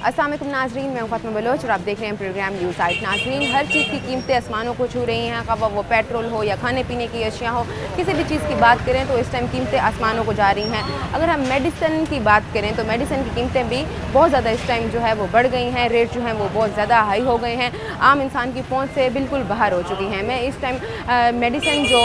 अस्सलाम वालेकुम नाज़रीन, मैं फातिमा बलोच और आप देख रहे हैं प्रोग्राम न्यूज़ आइट। नाज़रीन, हर चीज़ की कीमतें आसमानों को छू रही हैं, खा वो पेट्रोल हो या खाने पीने की अशिया हो, किसी भी चीज़ की बात करें तो इस टाइम कीमतें आसमानों को जा रही हैं। अगर हम मेडिसिन की बात करें तो मेडिसिन की कीमतें भी बहुत ज़्यादा इस टाइम जो है वो बढ़ गई हैं, रेट जो हैं वो बहुत ज़्यादा हाई हो गए हैं, आम इंसान की पहुँच से बिल्कुल बाहर हो चुकी हैं। मैं इस टाइम मेडिसिन जो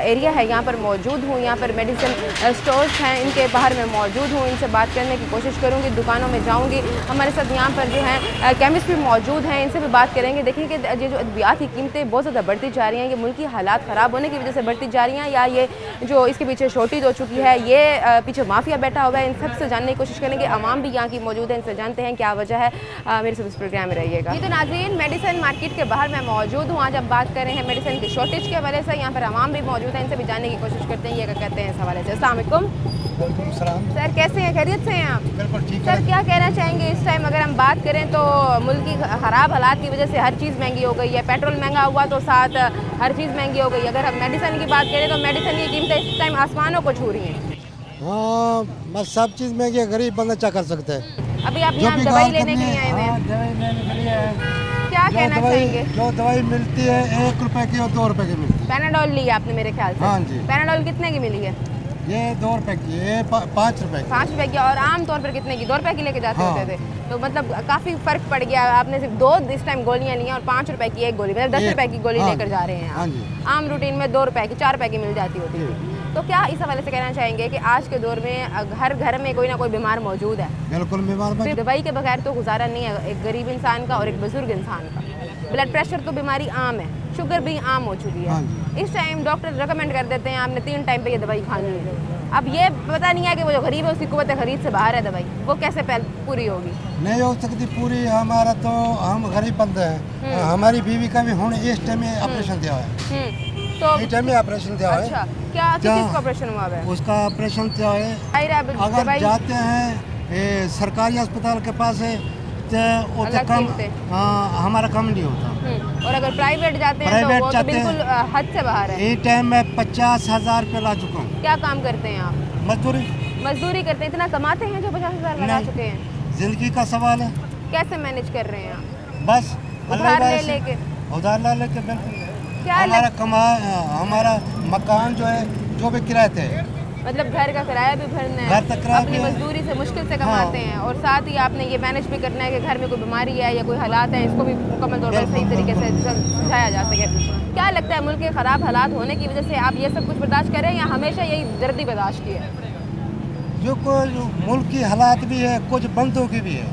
एरिया है यहाँ पर मौजूद हूँ, यहाँ पर मेडिसिन स्टोर्स हैं, इनके बाहर मैं मौजूद हूँ, इनसे बात करने की कोशिश करूँगी, दुकानों में जाऊँगी। हमारे साथ यहाँ पर जो है केमिस्ट भी मौजूद हैं, इनसे भी बात करेंगे। देखिए कि ये जो अद्वियात की कीमतें बहुत ज़्यादा बढ़ती जा रही हैं, ये मुल्क की हालात ख़राब होने की वजह से बढ़ती जा रही हैं या ये जो इसके पीछे शॉर्टेज हो चुकी है, ये पीछे माफिया बैठा हुआ है। इन सब से जानने की कोशिश करेंगे। आवाम भी यहाँ की मौजूद है, इनसे जानते हैं क्या वजह है। मेरे साथ इस प्रोग्राम में रहिएगा। ये तो नाज़रीन मेडिसिन मार्केट के बाहर मैं मौजूद हूँ। आज अब बात कर रहे हैं मेडिसिन की शॉर्टेज के हवाले से। यहाँ पर आवाम भी मौजूद है, इनसे भी जानने की कोशिश करते हैं ये क्या कहते हैं इस हवाले से। अस्सलाम वालेकुम। सर कैसे हैं, खैरियत से हैं आप? बिल्कुल ठीक है। सर क्या कहना चाहेंगे इस टाइम अगर हम बात करें तो मुल्क की ख़राब हालात की वजह से हर चीज़ महंगी हो गई है, पेट्रोल महंगा हुआ तो साथ हर चीज़ महंगी हो गई। अगर हम मेडिसिन की बात करें तो मेडिसिन की कीमतें इस टाइम आसमानों को छू रही हैं। हाँ, बस सब चीज़ महंगी है, गरीब बंदा क्या कर सकते हैं। अभी आप यहाँ दवाई लेने के लिए आए हुए हैं, दवाई लेने के लिए क्या कहना चाहेंगे? जो दवाई मिलती है 1 रुपए की और 2 रुपए की मिलती है। पैनाडोल ली आपने मेरे ख्याल से? हाँ जी। पैनाडोल कितने की मिली है? ये 2 रुपए की, ये 5 रुपए की। 5 रुपए की। और आम तौर पर कितने की? 2 रुपए की लेके जाते हाँ। होते थे, तो मतलब काफ़ी फ़र्क पड़ गया। आपने सिर्फ 2 इस टाइम गोलियाँ ली हैं और 5 रुपए की एक गोली, मतलब 10 रुपए की गोली लेकर जा रहे हैं। हाँ जी। आम रूटीन में 2 रुपए की 4 रुपए की मिल जाती होती थी। तो क्या इस हवाले से कहना चाहेंगे कि आज के दौर में हर घर में कोई ना कोई बीमार मौजूद है? बिल्कुल बीमार। दवाई के बगैर तो गुजारा नहीं है एक गरीब इंसान का और एक बुजुर्ग इंसान का। ब्लड प्रेशर तो बीमारी आम है, शुगर भी आम हो चुकी है। इस टाइम डॉक्टर रिकमेंड कर देते हैं आपने 3 टाइम पे ये दवाई खानी है। अब ये पता नहीं है कि वो जो गरीब है उसकी कुव्वत खरीद से बाहर है दवाई, वो कैसे पूरी होगी? नहीं हो सकती पूरी। हमारा तो हम गरीब बंदे हैं। हमारी बीवी का भी इस टाइम में ऑपरेशन दिया है। तो इस टाइम में ऑपरेशन दिया है। अच्छा, क्या किस का ऑपरेशन हुआ है? उसका ऑपरेशन दिया है। अगर जाते हैं सरकारी अस्पताल के पास है तो कम, हमारा कम नहीं होता। और अगर प्राइवेट जाते हैं तो वो तो बिल्कुल हद से बाहर है। इस टाइम में 50,000 रुपये ला चुका हूँ। क्या काम करते हैं आप? मजदूरी करते हैं। इतना कमाते हैं जो 50,000 लगा चुके हैं? जिंदगी का सवाल है। कैसे मैनेज कर रहे हैं आप? बस उधार ले लेके। उधार ला लेके बिल्कुल। क्या हमारा मकान जो है, जो भी किराए थे, मतलब घर का किराया भी भरना है, घर तक किराया अपनी मजदूरी से मुश्किल से कमाते हैं, और साथ ही आपने ये मैनेज भी करना है कि घर में कोई बीमारी है या कोई हालात है, इसको भी मुकम्मल तौर पर सही तरीके से समझाया जा सके। क्या लगता है मुल्क के ख़राब हालात होने की वजह से आप ये सब कुछ बर्दाश्त करें या हमेशा यही दर्दी बर्दाश्त की है? जो कुछ मुल्क की हालात भी है, कुछ बंदों की भी है।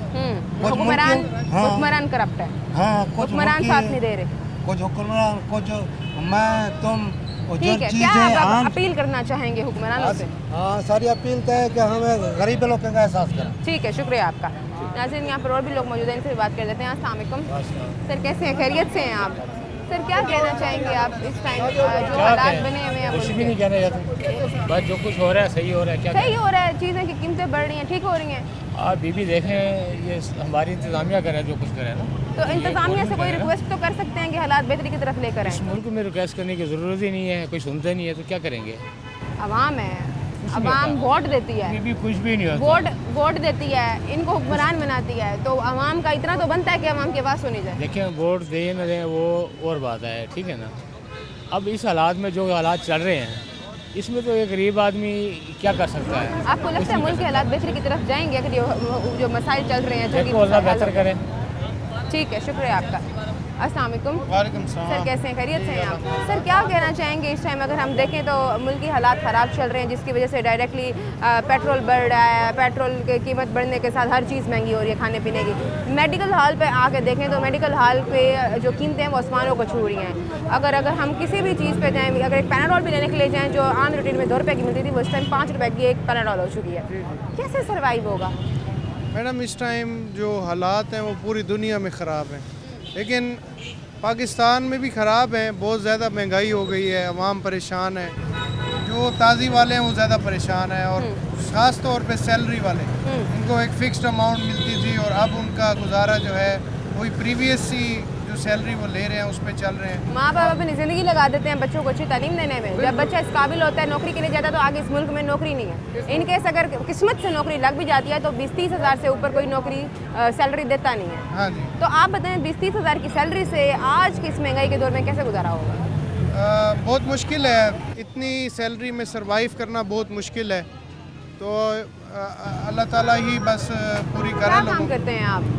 हुक्मरान करप्ट है। हाँ, कुछ हुक्मरान साथ नहीं दे रहे, कुछ हुक्मरान, कुछ मैं तुम। ठीक है, क्या आप अपील करना चाहेंगे हुक्मरानों से? हाँ, सारी अपील तो है कि हमें गरीब लोगों का एहसास करें। ठीक है, शुक्रिया आपका। नाज़रीन, यहाँ पर और भी लोग मौजूद हैं, इनसे भी बात कर लेते हैं। अस्सलाम वालेकुम। सर कैसे हैं, खैरियत से हैं आप? सर क्या कहना चाहेंगे आप इस टाइम जो हालात बने हुए हैं? कुछ भी नहीं कहना चाहते, बस जो कुछ हो रहा है सही हो रहा है। क्या सही हो रहा है? चीज़ें की कीमतें बढ़ रही हैं, ठीक हो रही हैं? आप बीबी देखें, ये हमारी इंतज़ामिया करे जो कुछ करे ना। तो इंतज़ामिया से कोई रिक्वेस्ट तो कर सकते हैं कि हालात बेहतरी की तरफ लेकर आएं। इस मुल्क में रिक्वेस्ट करने की ज़रूरत ही नहीं है, कोई सुनते नहीं है तो क्या करेंगे? अवाम है, अवाम वोट देती है। बीबी कुछ भी नहीं होता। वोट देती है, इनको हुक्मरान बनाती है, तो अवाम का इतना तो बनता है कि अवाम की आवाज़ सुनी जाए। देखिए, वोट दें न दें वो और बात है, ठीक है ना। अब इस हालात में जो हालात चल रहे हैं, इसमें तो एक गरीब आदमी क्या कर सकता है? आपको लगता है मुल्क के हालात बेहतरी की तरफ जाएंगे अगर जो मसाइल चल रहे हैं? देखो अल्लाह बेहतर करें। ठीक है, शुक्रिया आपका। अस्सलाम वालेकुम। वालेकुम सलाम। सर कैसे हैं, खैरियत से हैं आप? सर क्या कहना चाहेंगे इस टाइम अगर हम देखें तो मुल्क की हालात ख़राब चल रहे हैं, जिसकी वजह से डायरेक्टली पेट्रोल बढ़ रहा है, पेट्रोल की कीमत बढ़ने के साथ हर चीज़ महंगी हो रही है खाने पीने की। मेडिकल हॉल पे आके देखें तो मेडिकल हॉल पे जो कीमतें हैं वो आसमानों को छू रही हैं। अगर हम किसी भी चीज़ पे जाएँ, अगर एक पैनाडोल भी लेने के लिए जाएँ जो आम रूटीन में 2 रुपये की मिलती थी, वो इस टाइम 5 रुपये की एक पैनाडोल हो चुकी है। कैसे सर्वाइव होगा? मैडम, इस टाइम जो हालात हैं वो पूरी दुनिया में ख़राब हैं, लेकिन पाकिस्तान में भी ख़राब हैं। बहुत ज़्यादा महंगाई हो गई है, अवाम परेशान है, जो ताज़ी वाले हैं वो ज़्यादा परेशान है, और ख़ास तौर पे सैलरी वाले, इनको एक फ़िक्स्ड अमाउंट मिलती थी और अब उनका गुजारा जो है वही प्रीवियस ही जो जो सैलरी वो ले रहे हैं उस पर चल रहे हैं। माँ बाप अपनी ज़िंदगी लगा देते हैं बच्चों को अच्छी तालीम देने में। जब बच्चा इस काबिल होता है नौकरी के लिए जाता है तो आगे इस मुल्क में नौकरी नहीं है। इनकेस अगर किस्मत से नौकरी लग भी जाती है तो 20-30 हज़ार से ऊपर कोई नौकरी सैलरी देता नहीं है। हाँ जी। तो आप बताएं 20-30 हज़ार की सैलरी से आज की इस महंगाई के दौर में कैसे गुजारा होगा? बहुत मुश्किल है, इतनी सैलरी में सरवाइव करना बहुत मुश्किल है। तो अल्लाह ताला ही बस पूरी करे क्या लोगों। काम करते हैं आप?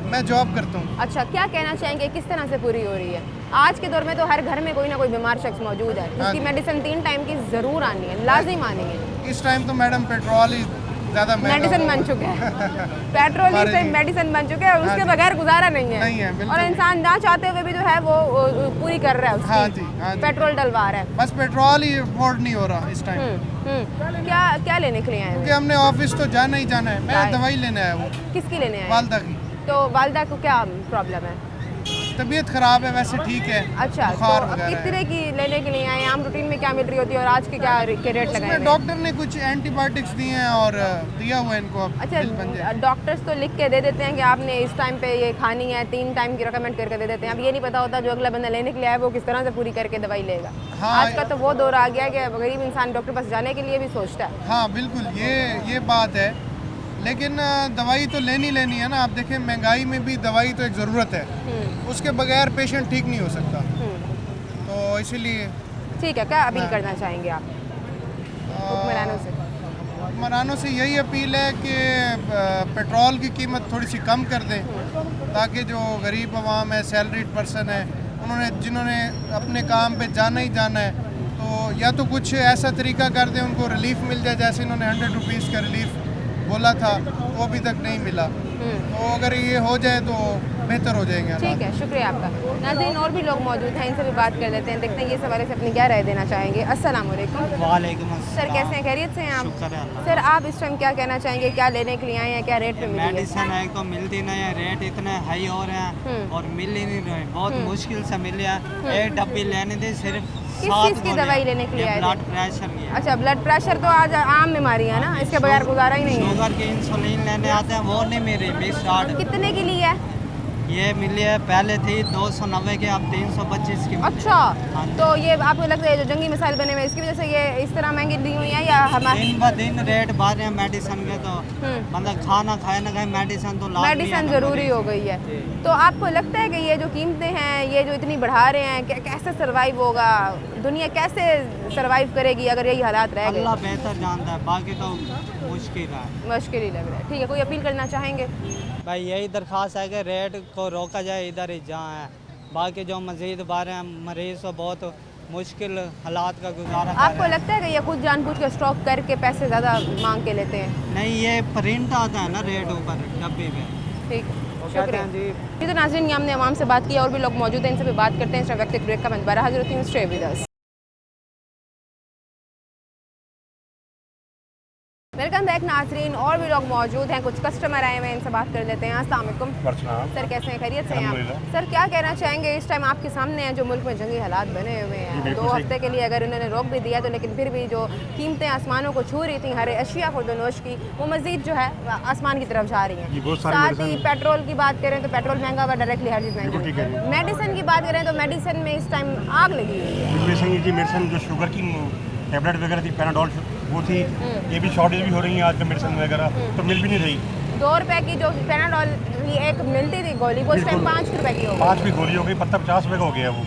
मैं जॉब करता हूँ। अच्छा, क्या कहना चाहेंगे किस तरह से पूरी हो रही है? आज के दौर में तो हर घर में कोई ना कोई बीमार शख्स मौजूद है जिसकी मेडिसिन 3 टाइम की ज़रूर आनी है, लाजिम आनी है। इस टाइम तो मैडम पेट्रोल ही ज़्यादा मेडिसिन बन चुके हैं। पेट्रोल ही से मेडिसिन बन चुके हैं, उसके बगैर गुजारा नहीं है। नहीं है, बिल्कुल। और इंसान ना चाहते हुए भी जो है वो पूरी कर रहा है उसकी। हाँ जी, हाँ जी। पेट्रोल डलवा रहा है। बस पेट्रोल ही अफोर्ड नहीं हो रहा इस टाइम। क्या क्या लेने के लिए आए क्योंकि हैं? हमने ऑफिस तो जाना ही जाना है। मैं दवाई लेने आया हूँ किसकी लेने आए हैं? वालदा की। तो वालदा को क्या प्रॉब्लम है? तबीयत खराब है, वैसे ठीक है। अच्छा, तो बुखार अब वगैरह किस है। तरह की लेने के लिए आए हैं? आम रूटीन में क्या मिल रही होती है और आज के क्या के रेट लगाए उसमें हुए हैं? डॉक्टर ने कुछ एंटीबायोटिक्स दिए हैं और दिया हुआ है इनको। अब अच्छा, बिल बन जाए। डॉक्टर्स तो लिख के दे देते हैं कि आपने इस टाइम पे ये खानी है, 3 टाइम की रिकमेंड करके दे देते हैं। अब ये नहीं पता होता जो अगला बंदा लेने के लिए आया वो किस तरह से पूरी करके दवाई लेगा। हाँ, आज का तो वो दौर आ गया कि गरीब इंसान डॉक्टर पास जाने के लिए भी सोचता है। हाँ बिल्कुल, ये बात है। लेकिन दवाई तो लेनी है ना। आप देखें महंगाई में भी दवाई तो एक ज़रूरत है, उसके बगैर पेशेंट ठीक नहीं हो सकता। तो इसीलिए ठीक है, क्या अपील करना चाहेंगे आप हुक्मरानों से? हुक्मरानों से यही अपील है कि पेट्रोल की कीमत थोड़ी सी कम कर दें, ताकि जो गरीब आवाम है, सैलरीड पर्सन है, जिन्होंने अपने काम पे जाना ही जाना है, तो या तो कुछ ऐसा तरीका कर दें उनको रिलीफ मिल जाए। जैसे इन्होंने 100 रुपीज़ का रिलीफ बोला था, वो अभी तक नहीं मिला। तो अगर ये हो जाए तो बेहतर हो जाएंगे। ठीक है, शुक्रिया आपका। नाज़रीन, और भी लोग मौजूद हैं, इनसे भी बात कर लेते हैं, देखते हैं ये इस हवाले से अपनी क्या राय देना चाहेंगे। अस्सलाम वालेकुम। वालेकुम सर, कैसे हैं? खैरियत से हैं आप? शुक्र है अल्लाह। सर, आप इस टाइम क्या कहना चाहेंगे? क्या लेने के लिए आए हैं? क्या रेट पे मिली है? मेडिसिन एक तो मिलती नहीं है, रेट इतने हाई हो रहे हैं और मिल ही नहीं रहे, बहुत मुश्किल से मिल रहा है। एक डब्बी लेने थी सिर्फ किस चीज़ की दवाई लेने के लिए आए थे? ब्लड प्रेशर की है। अच्छा, ब्लड प्रेशर तो आज आम बीमारी है ना, इसके बगैर गुजारा ही नहीं है। शुगर की इंसुलिन लेने आते हैं, वो नहीं मिल रही। 20 60 कितने की ली है? ये मिली है, पहले थी 290 की, अब 325 की मिली है। अच्छा, हाँ जी। तो ये आपको लगता है जो जंगी मिसाइल बने हुए हैं, इसकी वजह से ये इस तरह महंगी दी हुई है या हमारे दिन ब दिन रेट बढ़ रहे हैं मेडिसिन के। तो मतलब खाना खाए ना खाए मेडिसिन तो लाजमी है मेडिसिन ना ज़रूरी मरीज। हो गई है। तो आपको लगता है कि ये जो कीमतें हैं, ये जो इतनी बढ़ा रहे हैं, कैसे सर्वाइव होगा? दुनिया कैसे सर्वाइव करेगी अगर यही हालात रह गए? अल्लाह बेहतर जानता है, बाकी तो मुश्किल है। मुश्किल ही लग रहा है। ठीक है, कोई अपील करना चाहेंगे? भाई यही दरख्वास्त है कि रेट को रोका जाए इधर ही जहाँ है। बाकी जो मज़ीद बारे हैं मरीज़ तो बहुत मुश्किल हालात का गुजारा कर आपको रहे हैं। लगता है कि ये खुद जानबूझ के स्टॉक करके पैसे ज़्यादा मांग के लेते हैं? नहीं, ये प्रिंट आता है ना रेट ऊपर डब्बे पे। ठीक है, कहते शुक्रिया हैं जी। जी। तो नाज़रीन, ये हमने आवाम से बात की, और भी लोग मौजूद हैं, इनसे भी बात करते हैं। इस वक्त ब्रेक का मंद 12:03 stay with us. Welcome back नाजरीन, और भी लोग मौजूद हैं, कुछ कस्टमर आए हुए हैं, इनसे बात कर लेते हैं। अस्सलाम वालेकुम सर, कैसे हैं? खैरियत से हैं आप? सर, क्या कहना चाहेंगे इस टाइम आपके सामने हैं जो मुल्क में जंगी हालात बने हुए हैं? 2 हफ्ते के लिए अगर उन्होंने रोक भी दिया तो लेकिन फिर भी जो कीमतें आसमानों को छू रही थी हर अशिया खुर्दनोश की, वो मज़ीद जो है आसमान की तरफ जा रही हैं। साथ ही पेट्रोल की बात करें तो पेट्रोल महंगा हुआ, डायरेक्टली हर चीज़ महंगी है। मेडिसिन की बात करें तो मेडिसिन में इस टाइम आग लगी हुई है। मेडिसिन जो शुगर की टैबलेट वगैरह थी, पैनाडोल वो थी, ये भी शॉर्टेज भी हो रही है आज का मेडिसिन वगैरह, तो मिल भी नहीं रही। 2 रुपए की जो पैनाडोल की एक मिलती थी गोली, वो इस टाइम 5 रुपए की हो गई। 5 भी गोली हो गई, पत्ता 50 रुपए का हो गया वो।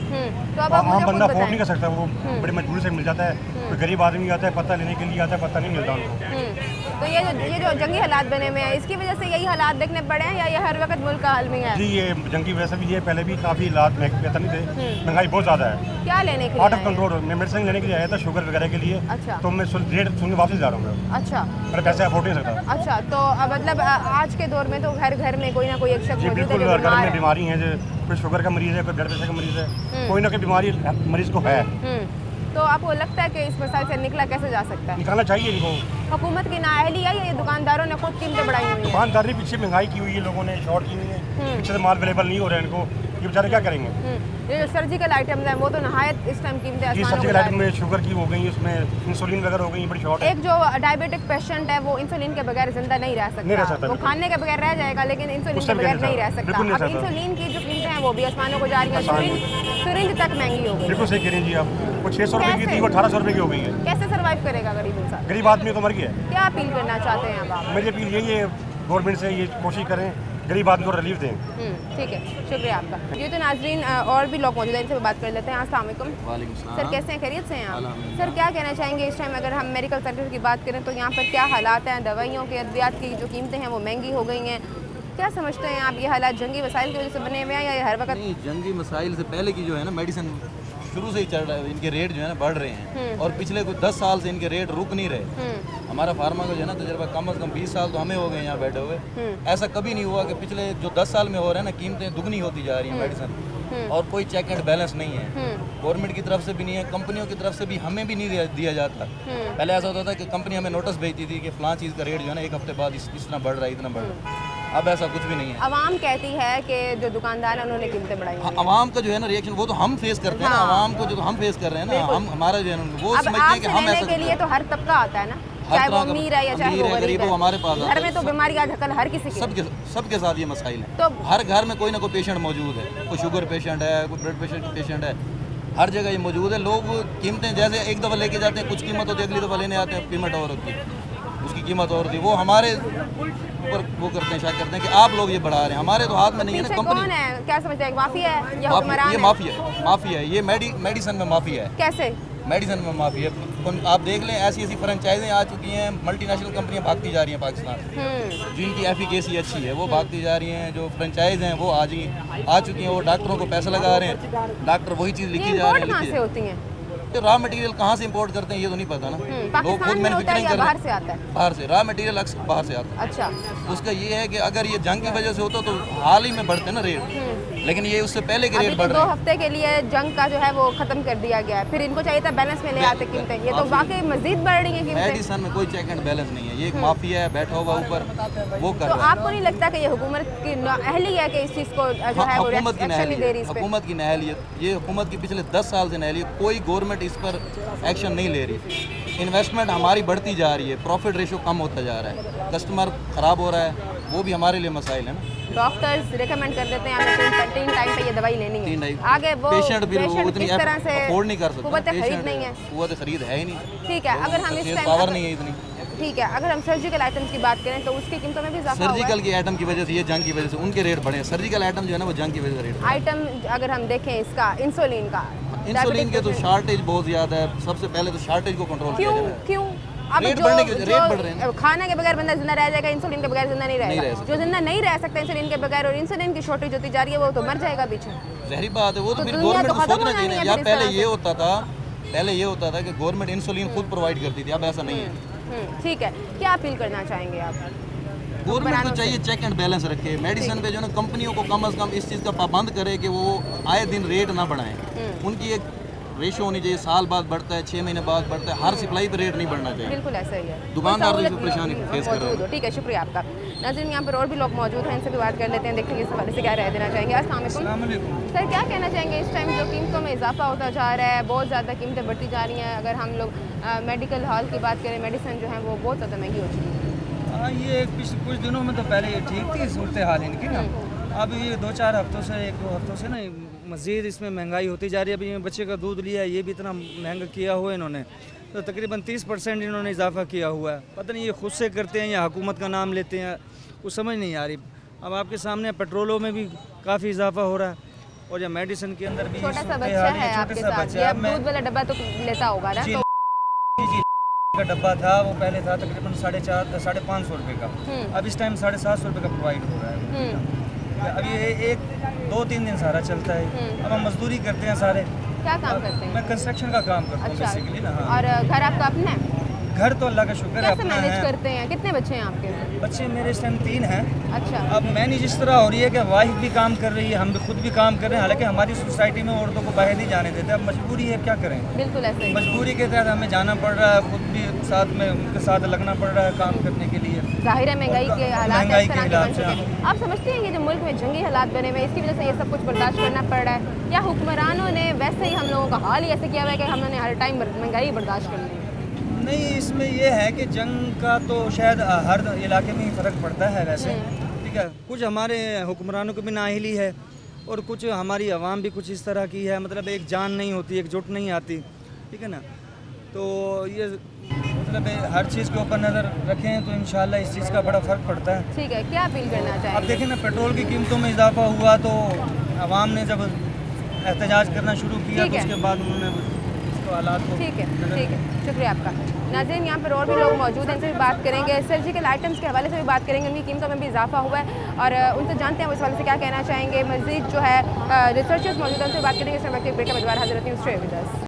तो अब आप आम मुझे बंदा खुद अफोर्ड नहीं कर बताएं। सकता, वो बड़ी मजबूरी से मिल जाता है। कोई गरीब आदमी आता है पत्ता लेने के लिए, आता है पत्ता नहीं मिलता उनको। तो ये जो जंगी हालात बने हुए हैं, इसकी वजह से यही हालात देखने पड़े हैं या ये हर वक्त मुल्क का हाल में है? जी, ये जंगी वैसे भी है, पहले भी काफ़ी हालात बेहतर नहीं थे, महंगाई बहुत ज़्यादा है, क्या लेने के आउट लिए ऑफ आए हैं? कंट्रोल। मैं मेडिसिन लेने के लिए आया था शुगर वगैरह के लिए, अच्छा। तो मैं रेट सुन के वापस जा रहा हूँ। अच्छा, मेरे पैसे अफोर्ड नहीं कर सकता। अच्छा, तो मतलब आज के दौर में तो घर घर में कोई ना कोई एक शख्स जी मौजूद है बिल्कुल, जो घर बीमार में है। बीमारी है, जो कोई शुगर का मरीज़ है, कोई ब्लड प्रेशर का मरीज़ है, कोई ना कोई बीमारी मरीज़ को है। तो आपको लगता है कि इस मसाइल से निकला कैसे जा सकता है? निकालना चाहिए इनको। हुकूमत की नाअहली है या ये दुकानदारों ने खुद कीमतें बढ़ाई हुई हैं? दुकानदारी पीछे महंगाई की हुई है, लोगों ने शॉर्ट की हुई है, पीछे से माल अवेलेबल नहीं हो रहा है इनको, ये बेचारे क्या करेंगे? ये जो सर्जिकल आइटम्स हैं वो तो नहायत इस टाइम कीमतें जी आसमानों को सर्जिकल जा आइटम रही हैं। में शुगर की हो गई, उसमें इंसुलिन वगैरह हो गई, बड़ी शॉर्ट है। एक जो डायबिटिक पेशेंट है वो इंसुलिन के बगैर जिंदा नहीं रह नहीं रह सकता, सकता, वो खाने के बगैर रह जाएगा लेकिन इंसुलिन उससे के भी बगैर नहीं नहीं रह सकता, सकता। बिल्कुल नहीं अब सकता। इंसुलिन की जो कीमतें हैं वो भी आसमानों को जा रही हैं, सिरिंज तक महंगी हो गई बिल्कुल है। सही कह रही हैं जी आप। वो 600 रुपये की कैसे? थी, वो 1800 रुपये की हो गई है। कैसे सर्वाइव करेगा गरीब इंसान? गरीब आदमी तो मर गया है। क्या अपील करना चाहते हैं अब आप? मेरी अपील यही है गवर्नमेंट से, ये कोशिश करें गरीब आदमी को रिलीफ दें। ठीक है, शुक्रिया आपका। ये तो नाजरीन और भी लोग मौजूद हैं, इनसे भी बात कर लेते हैं। अस्सलाम वालेकुम सर, कैसे हैं? खैरियत से हैं आप? सर क्या कहना चाहेंगे इस टाइम अगर हम मेडिकल सेक्टर की बात करें तो यहाँ पर क्या हालात हैं? दवाइयों के अद्वियात की जो कीमतें हैं वो महंगी हो गई हैं, क्या समझते हैं आप? ये हालात जंगी वसाइल की वजह से बने हुए हैं या ये हर वक्त? नहीं, जंगी मसाइल से पहले की जो है ना मेडिसिन शुरू से ही चल रहा है, इनके रेट जो है ना बढ़ रहे हैं और पिछले कुछ 10 साल से इनके रेट रुक नहीं रहे। हमारा फार्मा का जो है ना तजर्बा कम से कम 20 साल तो हमें हो गए यहाँ बैठे हुए। ऐसा कभी नहीं हुआ कि पिछले जो 10 साल में हो रहा है ना कीमतें दुगनी होती जा रही हैं मेडिसिन, और कोई चेक एंड बैलेंस नहीं है। गवर्नमेंट की तरफ से भी नहीं है, कंपनियों की तरफ से भी हमें भी नहीं दिया जाता। पहले ऐसा होता था कि कंपनी हमें नोटिस भेजती थी कि फलां चीज़ का रेट जो है ना एक हफ्ते बाद इतना बढ़ रहा है, इतना बढ़ रहा है। अब ऐसा कुछ भी नहीं है। आवाम कहती है कि जो दुकानदार हैं उन्होंने कीमतें बढ़ाई हाँ, हैं। आवाम का जो है ना रिएक्शन वो तो हम फेस करते हैं ना, आवाम को जो हम फेस कर रहे हैं ना, हम हमारा जो है ना वो अब समझते हैं कि आपसे हम लेने ऐसा के लिए तो हर तबका आता है ना, चाहे वो तरह का अमीर है या चाहे अमीर वो है, गरीब गरीब है, वो हमारे पास आता घर है। में तो बीमारी आज हकल हर किसी की। सबके साथ ये मसाइल है। तो हर घर में कोई ना कोई पेशेंट मौजूद है, कोई शुगर पेशेंट है, कोई ब्लड प्रेशर की पेशेंट है, हर जगह ये मौजूद है। लोग कीमतें जैसे एक दफ़ा लेके जाते हैं, कुछ कीमत होती है, अगली दफ़ा लेने आते हैं कीमत और होती है, उसकी कीमत और होती है। वो हमारे ऊपर वो करते हैं, शायद करते हैं कि आप लोग ये बढ़ा रहे हैं, हमारे तो हाथ में नहीं है ना। पीछे कौन है? क्या समझते हैं? माफिया है या हुक्मरान ये है? माफिया है, ये मेडिसिन में माफिया है। कैसे? मेडिसिन में माफिया है। आप देख लें, ऐसी ऐसी फ्रेंचाइजें आ चुकी हैं, मल्टीनेशनल कंपनियां भागती जा रही हैं पाकिस्तान, जिनकी एफिकेसी अच्छी है वो भागती जा रही हैं। जो फ्रेंचाइज हैं वो आ चुकी हैं, वो डॉक्टरों को पैसा लगा रहे हैं, डॉक्टर वही चीज़ लिखी जा रहे कहाँ से हैं। होती हैं? रॉ मटेरियल कहाँ से इंपोर्ट करते हैं ये तो नहीं पता ना, लोग पाकिस्तान खुद में होता है मैन्युफैक्चरिंग या कर रहे बाहर से आता है? हैं। बाहर से रॉ मटेरियल अक्सर बाहर से आता अच्छा। है। उसका ये है कि अगर ये जंग की वजह से होता तो हाल ही में बढ़ते ना रेट, लेकिन ये उससे पहले के अभी रेट तो बढ़ 2 रहे हैं। हफ्ते के लिए जंग का जो है वो खत्म कर दिया गया है, फिर इनको चाहिए था बैलेंस में ले आते कीमतें, ये तो वाकई मजीद बढ़ रही है कीमतें। मेडिसिन में कोई चेक एंड बैलेंस नहीं है, ये एक माफिया है बैठा हुआ ऊपर, वो कर तो रहा है। आपको नहीं लगता कि ये हुकूमत की नाअहली है कि इस चीज़ को जो है वो हुकूमत की एक्शन नहीं दे रही इस पे? हुकूमत की नाअहलियत, ये हुकूमत की पिछले 10 साल से नाअहलियत, कोई गवर्नमेंट इस पर एक्शन नहीं ले रही। इन्वेस्टमेंट हमारी बढ़ती जा रही है, प्रॉफिट रेशो कम होता जा रहा है, कस्टमर ख़राब हो रहा है, वो भी हमारे लिए मसाइल है ना। डॉक्टर्स रिकमेंड कर देते हैं हमें 3 टाइम पे ये दवाई लेनी तीन है, टाइम आगे वो पेशेंट भी वो उतनी किस तरह से अफोर्ड नहीं कर सकता, कुव्वत खरीद नहीं है। कुव्वत खरीद है ही नहीं। ठीक है, अगर हम इस पावर टाइम नहीं है इतनी। ठीक है, अगर हम सर्जिकल आइटम्स की बात करें तो उसकी कीमतों में भी इजाफा हुआ है। सर्जिकल की आइटम की वजह से, ये जंग की वजह से उनके रेट बढ़े हैं। सर्जिकल आइटम जो है ना वो जंग की वजह से रेट आइटम अगर हम देखें इसका इंसुलिन का, इंसुलिन के तो शार्टेज बहुत ज़्यादा है। सबसे पहले तो शार्टेज को कंट्रोल किया क्यों जाए। क्यों? अब रेट बढ़ने के रेट बढ़ रहे हैं ना। खाने के बगैर बंदा जिंदा रह जाएगा, इंसुलिन के बगैर जिंदा नहीं नहीं रह रहेगा। सकता। जो जिंदा नहीं रह सकता इंसुलिन के बगैर और इंसुलिन की शॉर्टेज होती जा रही है वो तो मर जाएगा पीछे। जहरी बात है, वो तो तो फिर दुनिया गवर्नमेंट तो को खत्म सोचना होना चाहिए नहीं ना। है या फिर इस पहले तरह ये होता था कि गवर्नमेंट इंसुलिन खुद प्रोवाइड करती थी, अब ऐसा नहीं है। ठीक है, क्या अपील करना चाहेंगे आप? गवर्नमेंट को चाहिए चेक एंड बैलेंस रखे, मेडिसिन पे जो ना कंपनियों को कम से कम इस चीज़ का पाबंद करे कि वो आए दिन रेट ना बढ़ाएं। उनकी एक रेशो होनी चाहिए, साल बाद बढ़ता है, 6 महीने बाद बढ़ता है, हर सप्लाई पे रेट नहीं बढ़ना चाहिए। बिल्कुल ऐसा ही है। दुकानदार कोई तो सहूलत परेशानी फेस कर रहे मौजूद हैं। हो। ठीक है, शुक्रिया आपका। नाज़रीन, यहाँ पर और भी लोग मौजूद हैं, इनसे भी बात कर लेते हैं, देखते हैं इस हवाले से क्या राय देना चाहेंगे। अस्सलाम वालेकुम सर, क्या कहना चाहेंगे इस टाइम जो कीमतों में इजाफा होता जा रहा है, बहुत ज़्यादा कीमतें बढ़ती जा रही हैं। अगर हम लोग मेडिकल हॉल की बात करें, मेडिसिन जो है वो बहुत ज़्यादा महंगी हो चुकी है। हाँ, ये पिछले कुछ दिनों में तो पहले ये ठीक थी सूरत हाल इनकी ना, अब ये 2-4 हफ्तों से 1-2 हफ्तों से ना मज़ीद इसमें महंगाई होती जा रही है। अभी ये बच्चे का दूध लिया है, ये भी इतना महंगा किया हुआ है इन्होंने, तो तकरीबन 30% इन्होंने इजाफा किया हुआ है। पता नहीं ये खुद से करते हैं या हुकूमत का नाम लेते हैं, कुछ समझ नहीं आ रही। अब आपके सामने पेट्रोलों में भी काफ़ी इजाफा हो रहा है, और या मेडिसिन के अंदर भी छोटा सा बच्चा है आपके साथ, ये अब दूध वाला डब्बा तो लेता होगा ना? तो का डब्बा था, वो पहले था तकरीबन 450-550 रुपये का, अब इस टाइम 750 रुपये का प्रोवाइड हो रहा है। अब ये 1-2-3 दिन सारा चलता है। अब हम मजदूरी करते हैं सारे। क्या काम करते हैं? मैं कंस्ट्रक्शन का काम करता हूँ अच्छा, बेसिकली ना। हाँ, और घर आपका अपना है? घर तो अल्लाह का शुक्र है कैसे अपना मैनेज है। करते हैं? कितने बच्चे हैं आपके? बच्चे मेरे इस टाइम 3 हैं। अच्छा। अब मैनेज इस तरह हो रही है कि वाइफ भी काम कर रही है, हम भी खुद भी काम कर रहे हैं। हालांकि हमारी सोसाइटी में औरतों को बाहर नहीं जाने देते, अब मजबूरी है, क्या करें। बिल्कुल ऐसे ही। मजबूरी के तहत हमें जाना पड़ रहा है, खुद भी साथ में उनके साथ लगना पड़ रहा है काम करने के लिए। जाहिर है महंगाई के हालात महंगाई इस के तरह के बन हालात चुके हैं। आप समझते हैं ये जो मुल्क में जंगी हालात बने हुए हैं इसकी वजह से ये सब कुछ बर्दाश्त करना पड़ रहा है, या हुक्मरानों ने वैसे ही हम लोगों का हाल ही ऐसे किया हुआ है कि हमने हर टाइम महंगाई बर्दाश्त कर ली है? नहीं, इसमें ये है कि जंग का तो शायद हर इलाके में ही फ़र्क पड़ता है वैसे, ठीक है। कुछ हमारे हुक्मरानों को भी नाअहली है और कुछ हमारी आवाम भी कुछ इस तरह की है, मतलब एक जान नहीं होती, एकजुट नहीं आती, ठीक है ना। तो ये मतलब हर चीज़ के ऊपर नज़र रखें तो इंशाल्लाह इस चीज़ का बड़ा फ़र्क पड़ता है। ठीक है, क्या अपील करना अब चाहेंगे? देखें ना, पेट्रोल की कीमतों में इजाफा हुआ तो आवाम ने जब एहतजाज करना शुरू किया ठीक तो है। उसके बाद उन्होंने इसको हालात को ठीक है, शुक्रिया आपका। नाज़रीन, यहाँ पर और भी लोग मौजूद हैं, इनसे भी बात करेंगे, सर्जिकल आइटम्स के हवाले से भी बात करेंगे, उनकी कीमतों में भी इजाफा हुआ है और उनसे जानते हैं वो इस हवाले से क्या कहना चाहेंगे। मज़ीद जो है रिसर्चर्स मौजूद हैं, उनसे बात करेंगे। इस वक्त एक ब्रेक के बाद दोबारा हाजिर होती हूँ। Stay with us.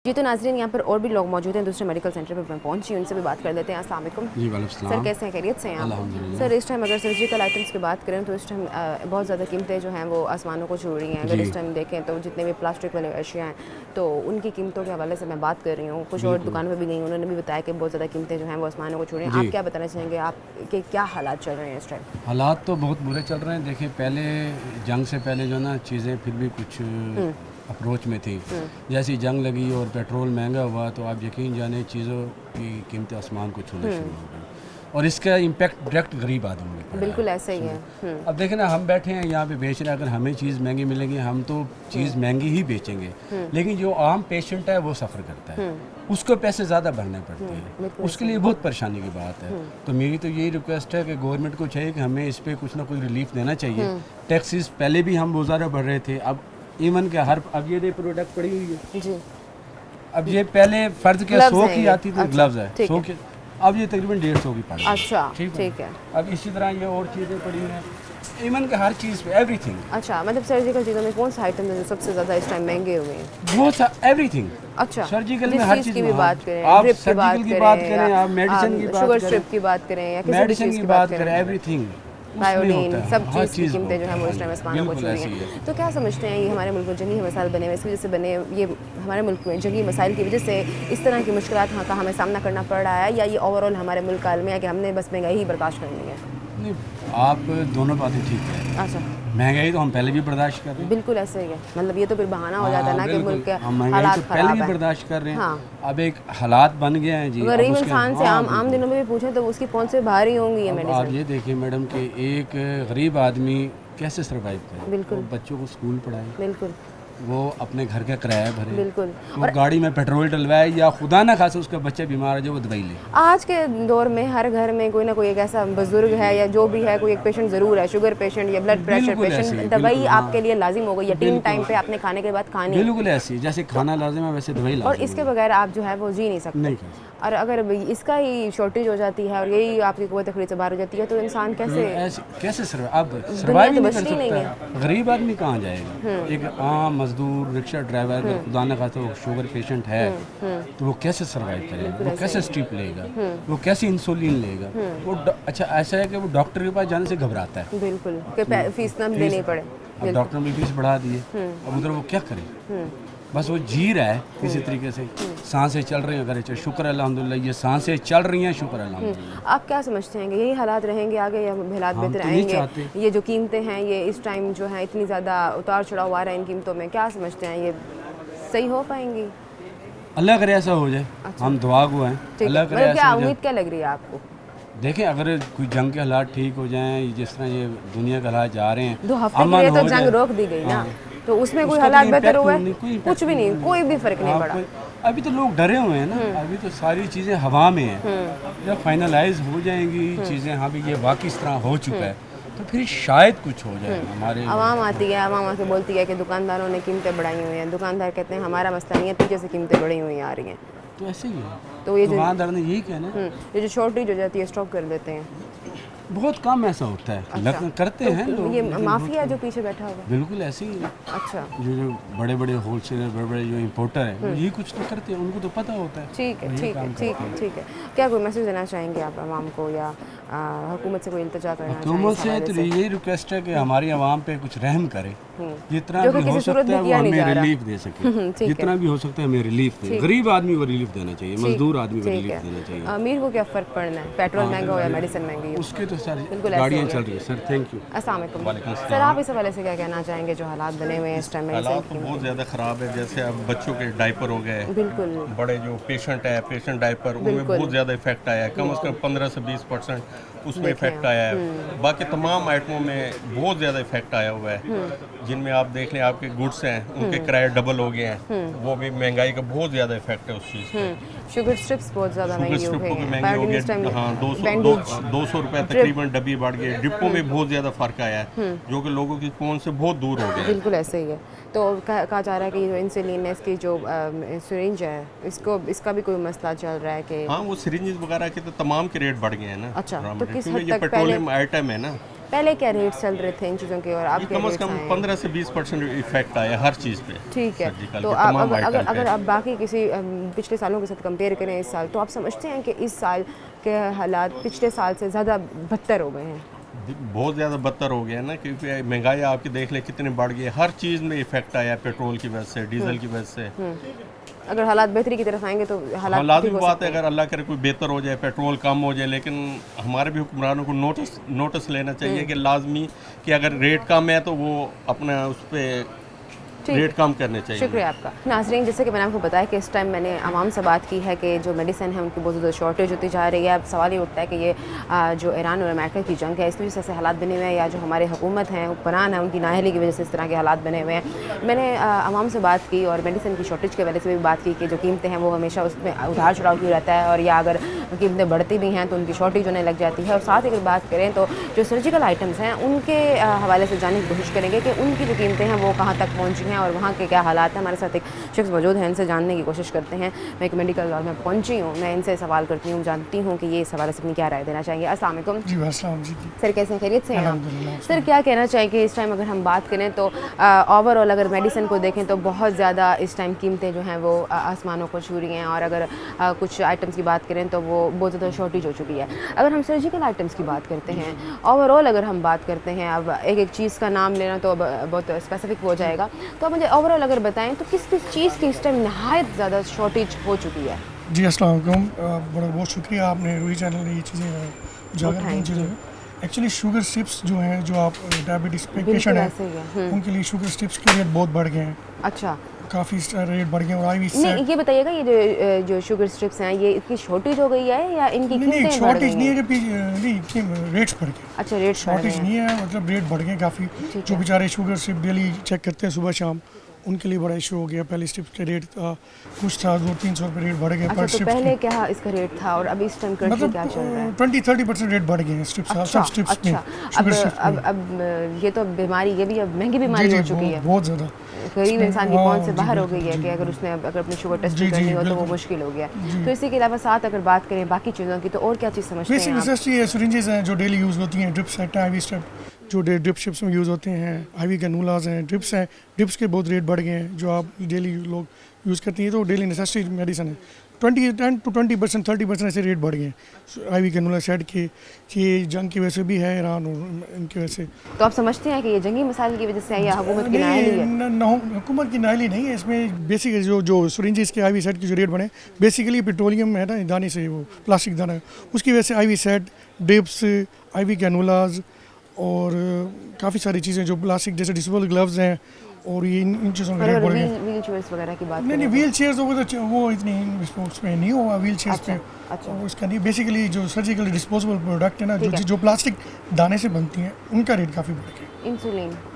जी तो नाज़रीन, यहाँ पर और भी लोग मौजूद हैं, दूसरे मेडिकल सेंटर पर मैं पहुँची, उनसे भी बात कर लेते हैं। अस्सलाम वालेकुम। जी वालेकुम सर, सलाम। कैसे हैं? खैरियत से हैं आप? अल्हम्दुलिल्लाह। सर, इस टाइम अगर सर्जिकल आइटम्स की बात करें तो इस टाइम बहुत ज़्यादा कीमतें जो हैं वो आसमानों को छू रही हैं। अगर जी। इस टाइम देखें तो जितने भी प्लास्टिक वाले अशिया हैं तो उनकी कीमतों के हवाले से मैं बात कर रही हूँ। कुछ और दुकानों पर भी गई, उन्होंने भी बताया कि बहुत ज़्यादा कीमतें जो हैं वो आसमानों को छू रही हैं। जी। आप क्या बताना चाहेंगे, आपके क्या हालात चल रहे हैं इस टाइम? हालात तो बहुत बुरे चल रहे हैं। देखिए, पहले जंग से पहले जो ना चीज़ें फिर भी कुछ अप्रोच में थी। जैसी जंग लगी और पेट्रोल महंगा हुआ तो आप यकीन जाने चीज़ों की कीमतें आसमान को छूना शुरू हो गई और इसका इम्पैक्ट डायरेक्ट गरीब आदमी पर बिल्कुल ऐसे ही है। अब देखें ना, हम बैठे हैं यहाँ पे बेच रहे हैं, अगर हमें चीज़ महंगी मिलेगी हम तो चीज़ महंगी ही बेचेंगे, लेकिन जो आम पेशेंट है वो सफ़र करता है, उसको पैसे ज़्यादा भरने पड़ते हैं, उसके लिए बहुत परेशानी की बात है। तो मेरी तो यही रिक्वेस्ट है कि गवर्नमेंट को चाहिए कि हमें इस पर कुछ ना कुछ रिलीफ देना चाहिए। टैक्सेस पहले भी हम बहुत ज़्यादा बढ़ रहे थे, अब इवन के हर अब ये प्रोडक्ट पड़ी हुई है जी। अब ये पहले फ़र्ज के Gloves 100 हैं की ये। आती थी, अच्छा, ग्लव्स है ठीक 100 है। के, अब ये तकरीबन 150 की पड़ी। अच्छा, ठीक है। अब इसी तरह ये और चीज़ें पड़ी हैं, इवन के हर चीज़ पे एवरीथिंग। अच्छा, मतलब सर्जिकल चीज़ों में कौन सा आइटम है जो सबसे ज़्यादा इस टाइम महंगे हुए हैं? बहुत सा एवरीथिंग। अच्छा, सर्जिकल में जिस हर चीज़ चीज़ की भी में, बात करें, आप ड्रिप की बात सर्जिकल की बात करें, करें, आप मेडिसिन की बात शुगर करें, स्ट्रिप की बात करें या किसी भी मेडिसिन चीज़ की बात करें, एवरीथिंग, बायोडीन, सब हर चीज़ की कीमतें जो है वो इस टाइम आसमानों को छू रही बिल्कुल ऐसी हैं। तो क्या समझते हैं ये हमारे मुल्क में जंगी मसाइल बने हुए, इसकी वजह से बने ये हमारे मुल्क में जंगी मसाइल की वजह से इस तरह की मुश्किलात का हमें सामना करना पड़ रहा है, या ये ओवरऑल हमारे मुल्क का आलमी है कि हमने बस महंगाई ही बर्दाश्त करनी है? नहीं, आप दोनों बातें ठीक है। अच्छा, महंगाई तो हम पहले भी बर्दाश्त कर रहे हैं। बिल्कुल ऐसे ही है, मतलब ये तो फिर बहाना हो जाता है ना कि बिल्कुल, मुल्क के हम महंगाई हालात तो पहले ख़राब भी है। बर्दाश्त कर रहे हैं। हाँ। अब एक हालात बन गए हैं जी। अब गरीब उसके- इंसान से हाँ, आम बिल्कुल। दिनों में भी पूछें तो उसकी कौन से भारी होंगी ये अब आप मेडिसिन? ये देखिए मैडम कि एक गरीब आदमी कैसे सरवाइव करे, बिल्कुल। वो बच्चों को स्कूल पढ़ाए, बिल्कुल वो अपने घर का किराया भरे, बिल्कुल। वो गाड़ी में पेट्रोल डलवाए, या खुदा ना खासा उसका बच्चा बीमार है जो वो दवाई ले। आज के दौर में हर घर में कोई ना कोई एक ऐसा बुजुर्ग है या जो भी है, कोई एक पेशेंट ज़रूर है, शुगर पेशेंट या ब्लड प्रेशर बिल्कुल ऐसे पेशेंट। ही, दवाई बिल्कुल, हाँ। आपके लिए लाजिम हो गई, यकीन टाइम पे आपने खाने के बाद खानी है। बिल्कुल ऐसी, जैसे खाना लाजिम है वैसे दवाई लाजिम और इसके है। बगैर आप जो है वो जी नहीं सकते। नहीं कर सकते। और अगर इसका ही शॉर्टेज हो जाती है और यही आपकी क़ुव्वत खरीद से बाहर हो जाती है तो इंसान कैसे ऐसे कैसे अब सर्वाइव तो नहीं बचती कर नहीं सकता। गरीब आदमी कहाँ जाएगा? एक आम मजदूर, रिक्शा ड्राइवर, अगर खुदा न खास्ता वो शुगर पेशेंट है तो वो कैसे सर्वाइव करेगा? वो कैसे स्ट्रिप लेगा? वो कैसे इंसुलिन लेगा? वो अच्छा ऐसा है कि वो डॉक्टर के पास जाने से घबराता है। बिल्कुल कि फीस ना देनी पड़े। अब डॉक्टर ने फीस बढ़ा दी है, अब उधर वो क्या करे? बस वो जी रहा है किसी तरीके से, सांसें चल रही हैं, अगर शुक्र अल्हम्दुलिल्लाह ये सांसें चल रही हैं, शुक्र अल्हम्दुलिल्लाह। आप क्या समझते हैं कि यही हालात रहेंगे आगे या हालात हम बेहतर तो यही आएंगे? चाहते ये जो कीमतें हैं ये इस टाइम जो है इतनी ज़्यादा उतार चढ़ाव आ रहा है इन कीमतों में, क्या समझते हैं ये सही हो पाएंगी? अल्लाह करे ऐसा हो जाए, हम दुआ गो हैं, ठीक है, अल्लाह करे मतलब ऐसा क्या हो जाए। उम्मीद क्या लग रही है आपको? देखें, अगर कोई जंग के हालात ठीक हो जाएं, जिस तरह ये दुनिया के हालात जा रहे हैं, 2 हफ्ते के अमन लिए तो हो जंग जाए। रोक दी गई ना, हाँ। तो उसमें कोई उसका हालात कोई बेहतर impact हुआ नहीं, कोई है? impact कुछ भी नहीं, कोई भी फर्क नहीं हाँ, पड़ा। अभी तो लोग डरे हुए हैं ना, अभी तो सारी चीज़ें हवा में हैं। जब फाइनलाइज हो जाएंगी चीज़ें, हाँ भी ये वाकई इस तरह हो चुका है, तो फिर शायद कुछ हो जाए। हमारे आवाम आती है, आवाम आके बोलती है कि दुकानदारों ने कीमतें बढ़ाई हुई हैं। दुकानदार कहते हैं हमारा मसला नहीं है, पीछे से कीमतें बढ़ी हुई आ रही हैं। तो ऐसे ही है, तो ये जो दुकानदार ने यही कहना है। ये जो शॉर्टेज हो जाती है स्टॉप कर देते हैं। बहुत कम ऐसा होता है। अच्छा। करते हैं तो लोग, ये लेकिन माफिया जो पीछे बैठा हुआ है। बिल्कुल ऐसे ही है। अच्छा, जो बड़े बड़े होलसेलर, बड़े बड़े जो इम्पोर्टर हैं, यही कुछ तो करते हैं, उनको तो पता होता है। ठीक है, वही ठीक है, काम ठीक करते है, हैं। ठीक है। क्या कोई मैसेज देना चाहेंगे आप आवाम को, या हुकूमत से कोई इल्तिजा करना चाहेंगे हुकूमत इस से हवाले तो से? यही रिक्वेस्ट है कि हमारी आवाम पे कुछ रहम करे, जितना जो कि भी हो किसी सूरत सकता है में वो किया नहीं हमें जा रहा। रिलीफ दे सके। ठीक है। जितना भी हो सकता है हमें रिलीफ दे। गरीब आदमी को रिलीफ देना चाहिए, मजदूर आदमी को ठीक रिलीफ है। देना चाहिए। अमीर को क्या फ़र्क पड़ना है, पेट्रोल महंगा हो या मेडिसिन महंगी हो? उसके तो सर बिल्कुल ऐसे गाड़ियाँ ही है। चल रही है। Sir thank you. अस्सलाम वालेकुम सर, आप इस हवाले से क्या कहना चाहेंगे जो हालात बने हुए हैं इस टाइम? हालात तो बहुत ज़्यादा ख़राब है। जैसे अब बच्चों के डायपर हो गए, बिल्कुल बड़े जो पेशेंट है, पेशेंट डायपर, उनमें बहुत ज़्यादा इफेक्ट आया है। कम से कम 15 से 20% उसमें इफेक्ट आया है। बाकी तमाम आइटमों में बहुत ज़्यादा इफेक्ट आया हुआ है। जिनमें आप देख लें आपके गुड्स हैं, उनके किराए डबल हो गए हैं। वो भी महंगाई का बहुत ज़्यादा इफेक्ट है उस चीज़ पे। शुगर स्ट्रिप्स बहुत ज़्यादा महंगी हो गई हैं। महंगे हो गए। हाँ, 200 रुपये तकरीबन डब्बी बढ़ गए। डिपो में बहुत ज़्यादा फ़र्क आया है, जो कि लोगों की पहुंच से बहुत दूर हो गया है। बिल्कुल ऐसे ही है। तो कहा जा रहा है कि जो इंसुलिन है, इसकी जो सिरिंज है, इसका भी कोई मसला चल रहा है कि हाँ, वो सिरिंजेस वगैरह के तो तमाम के रेट बढ़ गए हैं ना। अच्छा, raw तो material, किस क्योंकि हद ये तक पेट्रोलियम आइटम है ना। पहले क्या रेट चल रहे थे इन चीज़ों के, और अब ये क्या कम से रेट्स कम आए हैं? 15 से 20% इफेक्ट आया हर चीज़ पे। ठीक है। सर्जिकल तो के आप तमाम आइटम पे। अगर आप बाकी किसी पिछले सालों के साथ कंपेयर करें इस साल, तो आप समझते हैं कि इस साल के हालात पिछले साल से ज़्यादा बदतर हो गए हैं? बहुत ज़्यादा बदतर हो गया है ना, क्योंकि महंगाई आपकी देख ले कितनी बढ़ गई है। हर चीज़ में इफेक्ट आया है, पेट्रोल की वजह से, डीजल की वजह से। अगर हालात बेहतरी की तरफ आएंगे तो हालात लाजमी ठीक हो बात सकते है, हैं। अगर अल्लाह करे कोई बेहतर हो जाए, पेट्रोल कम हो जाए, लेकिन हमारे भी हुक्मरानों को नोटिस लेना चाहिए कि लाजमी कि अगर रेट कम है तो वो अपना उस पर रेट कम करने चाहिए। शुक्रिया आपका। नाज़रीन, जैसे कि मैंने आपको बताया कि इस टाइम मैंने आवाम से बात की है कि जो मेडिसिन है उनकी बहुत ज़्यादा शॉर्टेज होती जा रही है। अब सवाल ये उठता है कि ये जो ईरान और अमेरिका की जंग है, इसकी वजह से हालात बने हुए हैं, या जो हमारे हुकूमत हैं, हुक्मरान हैं, उनकी नाअहली की वजह से इस तरह के हालात बने हुए हैं। मैंने आवाम से बात की और मेडिसिन की शॉर्टेज के वजह से भी बात की कि जो कीमतें हैं वो हमेशा उसमें उतार चढ़ाव क्यों रहता है, और या अगर कीमतें बढ़ती भी हैं तो उनकी शॉर्टेज होने लग जाती है। और साथ ही अगर बात करें तो जो सर्जिकल आइटम्स हैं उनके हवाले से जानने की कोशिश करेंगे कि उनकी जो कीमतें हैं वो कहाँ तक पहुँची हैं और वहाँ के क्या हालात हैं। हमारे साथ एक शख्स मौजूद है, इनसे जानने की कोशिश करते हैं। मैं एक मेडिकल हॉल में पहुँची हूँ, मैं इनसे सवाल करती हूँ, जानती हूँ कि ये इस हवाले से अपनी क्या राय देना चाहिए। अस्सलाम वालेकुम जी। अस्सलाम जी। सर, कैसे हैं? खैरियत से हैं आप? अल्हम्दुलिल्लाह। सर, क्या कहना चाहिए इस टाइम अगर हम बात करें तो ओवरऑल अगर मेडिसिन को देखें तो बहुत ज़्यादा इस टाइम कीमतें जो हैं वो आसमानों को छू रही हैं, और अगर कुछ आइटम्स की बात करें तो वो बहुत ज़्यादा शॉर्टेज हो चुकी है। अगर हम सर्जिकल आइटम्स की बात करते हैं, ओवरऑल अगर हम बात करते हैं, अब एक एक चीज़ का नाम लेना तो अब बहुत स्पेसिफिक हो जाएगा, तो आप मुझे ओवरऑल अगर बताएं तो किस किस चीज़ की इस टाइम नहायत ज़्यादा शॉर्टेज हो चुकी है? जी अस्सलाम वालेकुम। बड़ा बहुत शुक्रिया, आपने रूही चैनल ने ये चीज़ें उजागर की चीज़ें। एक्चुअली शुगर स्ट्रिप्स जो हैं, जो आप डायबिटीज़ पेशेंट हैं उनके लिए शुगर स्ट्रिप्स के रेट बहुत बढ़ गए हैं। अच्छा, काफ़ी रेट बढ़ गए। और आई नहीं, ये बताइएगा, ये जो शुगर स्ट्रिप्स हैं ये इसकी शॉर्टेज हो गई है या इनकी कीमतें बढ़ गई हैं? शॉर्टेज नहीं है, नहीं रेट्स बढ़ गए। अच्छा, रेट शॉर्टेज नहीं है, मतलब रेट बढ़ गए काफ़ी। जो बेचारे शुगर स्ट्रिप डेली चेक करते हैं सुबह शाम, उनके लिए बड़ा इशू हो गया। पहले स्ट्रिप्स के रेट कुछ था 200-300 रुपये रेट बढ़ गए। अच्छा, तो पहले क्या इसका रेट था और अब इस टाइम करंटली क्या चल रहा है? 20-30% रेट बढ़ गए हैं स्ट्रिप्स। सब स्ट्रिप्स में अब ये तो बीमारी, ये भी अब महंगी बीमारी हो चुकी है, बहुत ज़्यादा। गरीब इंसान की पहुंच से बाहर हो गई है कि अगर उसने अगर अपनी शुगर टेस्ट करनी हो तो वो मुश्किल हो गया। तो इसी के अलावा साथ अगर बात करें बाकी चीज़ों की, तो और क्या चीज़ समझते हैं आप? बेसिक नेसेसिटी है, सिरिंजेस हैं जो डेली यूज़ होती हैं, ड्रिप सेट है, आईवी स्ट्रिप जो ड्रिप शिप्स में यूज़ होते हैं, आईवी कैनुलास हैं, ड्रिप्स हैं। ड्रिप्स के बहुत रेट बढ़ गए हैं जो आप डेली लोग यूज़ करती हैं, तो डेली नेसेसिटी मेडिसिन है। 10 to 20%, 30% ऐसे रेट बढ़ गए हैं आईवी कैनुला सेट के। ये जंग की वजह से भी है, ईरान और इनकी वजह से। तो आप समझते हैं कि ये जंगी मसाइल की वजह से या हुकूमत की नाअहली है? हुकूमत की नाअहली नहीं है इसमें। बेसिक जो सिरिंजेस के आईवी सेट के जो रेट बढ़े, बेसिकली पेट्रोलियम है ना, दाने से, वो प्लास्टिक दाना, उसकी वजह से IV set, drips, ivy cannulas और काफ़ी सारी चीज़ें जो प्लास्टिक जैसे डिस्पोजेबल ग्लव्स हैं, और ये इन चीज़ों का रेट बढ़ गया। व्हील चेयर्स वगैरह की बात नहीं, व्हील चेयर्स वो इतनी उसमें नहीं हुआ व्हील चेयर्स पे। अच्छा। उसका नहीं, बेसिकली जो सर्जिकल डिस्पोजेबल प्रोडक्ट है ना, जो प्लास्टिक दाने से बनती हैं, उनका रेट काफ़ी बढ़ गया।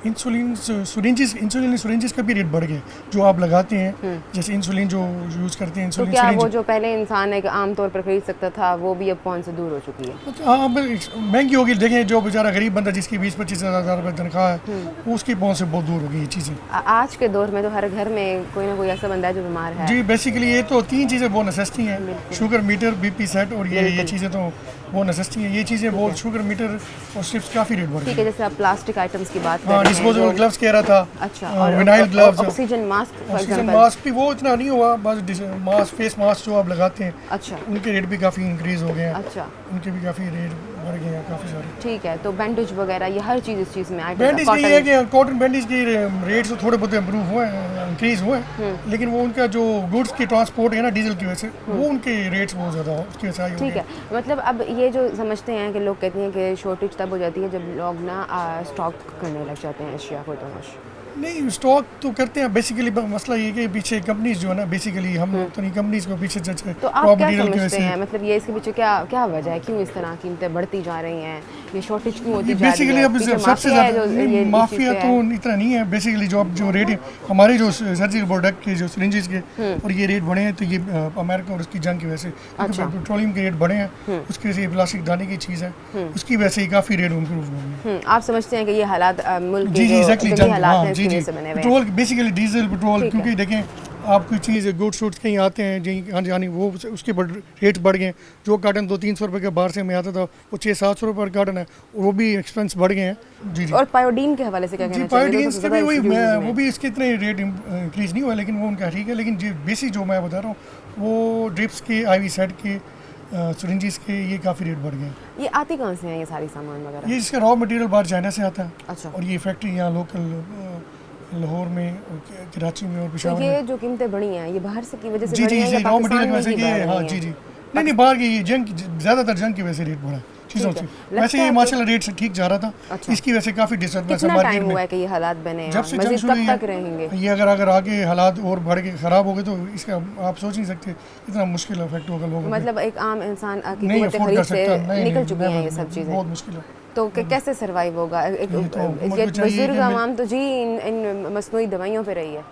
इंसुलिन सिरिंजेस का भी रेट बढ़ गया जो आप लगाते हैं, जैसे इंसुलिन जो यूज़ करते हैं। तो क्या वो जो पहले इंसान एक आम तौर पर खरीद सकता था वो भी अब पहुंच से दूर हो चुकी है? हाँ, महंगी होगी। देखें, जो बेचारा गरीब बंदा जिसकी 20-25 हज़ार रुपये तनख्वाह है, उसकी पहुंच से बहुत दूर हो गई ये चीज़ें। आज के दौर में तो हर घर में कोई ना कोई ऐसा बंदा है जो बीमार है। जी, बेसिकली ये तो 3 चीज़ें बहुत नेसेसिटी हैं, शुगर मीटर, BP सेट, और ये चीज़ें तो वो नेसेसिटी है। ये चीज़ें बहुत शुगर मीटर और स्ट्रिप्स काफ़ी रेट बढ़ ठीक गए। है, जैसे आप प्लास्टिक आइटम्स की बात कर हाँ, रहे हैं, डिस्पोजेबल ग्लव्स कह रहा था। अच्छा, और vinyl gloves, oxygen mask, for oxygen example. Mask भी वो इतना नहीं हुआ, बस मास्क, फेस मास्क जो आप लगाते हैं, अच्छा उनके रेट भी काफ़ी इंक्रीज़ हो गए हैं। अच्छा, उनके भी काफ़ी रेट बढ़ गए हैं काफ़ी सारे। ठीक है। तो बैंडेज वगैरह ये हर चीज़ इस चीज़ में आइटम, बैंडेज का ये है कि कॉटन बैंडेज के रेट तो थोड़े बहुत इम्प्रूव हुए हैं, इंक्रीज़ हुए हैं, लेकिन वो उनका जो गुड्स की ट्रांसपोर्ट है ना डीजल की वजह से, वो उनके रेट्स बहुत ज़्यादा उसकी वजह से आई। ठीक है, मतलब अब ये जो समझते हैं कि लोग कहते हैं कि शॉर्टेज तब हो जाती है जब लोग ना स्टॉक करने लग जाते हैं अशिया को। तो नहीं, स्टॉक तो करते हैं बेसिकली, मसला ये कि पीछे कंपनीज जो है ना, बेसिकली हम लोग तो नहीं, कंपनीज को पीछे तो आप क्या समझते हैं, मतलब ये इसके पीछे क्या वजह है, क्यों इस तरह कीमतें बढ़ती जा रही हैं, ये शॉर्टेज क्यों होती जा रही है? बेसिकली अब सबसे ज़्यादा माफिया तो इतना नहीं है, बेसिकली जो रेट है हमारे जो सर्जिकल प्रोडक्ट के जो सिरिंजेस के और ये रेट बढ़े हैं, तो ये अमेरिका और उसकी जंग की वजह से पेट्रोलियम के रेट बढ़े हैं, उसकी वजह से प्लास्टिक दाने की चीज़ है, उसकी वजह से काफ़ी रेट इम्प्रूव हुए हैं। आप समझते हैं कि ये हालात मुल्क के जी जो हालात हैं, पेट्रोल बेसिकली डीजल पेट्रोल, क्योंकि देखें आप कोई चीज़ गुड्स शूड्स कहीं आते हैं जहीं जानी, वो उसके रेट बढ़ गए। जो कार्टन 200-300 रुपये के बाहर से में आता था वो 600-700 रुपये पर कार्टन है, वो भी एक्सपेंस बढ़ गए हैं। जी जी। और पायोडीन के हवाले से क्या कहना चाहिए? पायोडीन के भी वही, वो भी इसके इतने रेट इंक्रीज़ नहीं हुआ, लेकिन वो उनका ठीक है। लेकिन जो बेसिक जो मैं बता रहा हूँ वो ड्रिप्स के, IV सेट के, सिरिंजेस के, ये काफ़ी रेट बढ़ गए। ये आती कहाँ से हैं ये सारी सामान वगैरह? ये इसका रॉ मटेरियल बाहर चाइना से आता है। अच्छा। और ये फैक्ट्री यहाँ लोकल लाहौर में, कराची में और पेशावर तो में। ये जो कीमतें बढ़ी हैं ये बाहर से की वजह से जी बढ़ी जी हैं जी, या रॉ मटेरियल की वजह से पाकिस्तान में ही ये, हाँ बढ़ रही जी हैं? जी, नहीं बाहर की ये जंग, ज़्यादातर जंग की वजह से रेट बढ़ा है चीज़ों से। वैसे ये माशाल्लाह रेट से ठीक जा रहा था। अच्छा। इसकी वजह से काफ़ी डिस्टर्बेंस है कितना मार्केट टाइम में। हुआ है कि ये हालात बने हैं? जब से जंग मज़ीद शुरू हुई कब तक रहेंगे है, ये अगर आगे हालात और बढ़ के ख़राब हो गए तो इसका आप सोच नहीं सकते इतना मुश्किल इफेक्ट होगा लोगों को। मतलब एक आम इंसान की नहीं क़ुव्वत अफोर्ड कर खरीद से सकता, निकल चुकी हैं ये सब चीज़ें, बहुत मुश्किल है। तो कैसे सर्वाइव होगा? एक बुजुर्ग आवाम तो जी इन मसनूई दवाइयों पे रही है,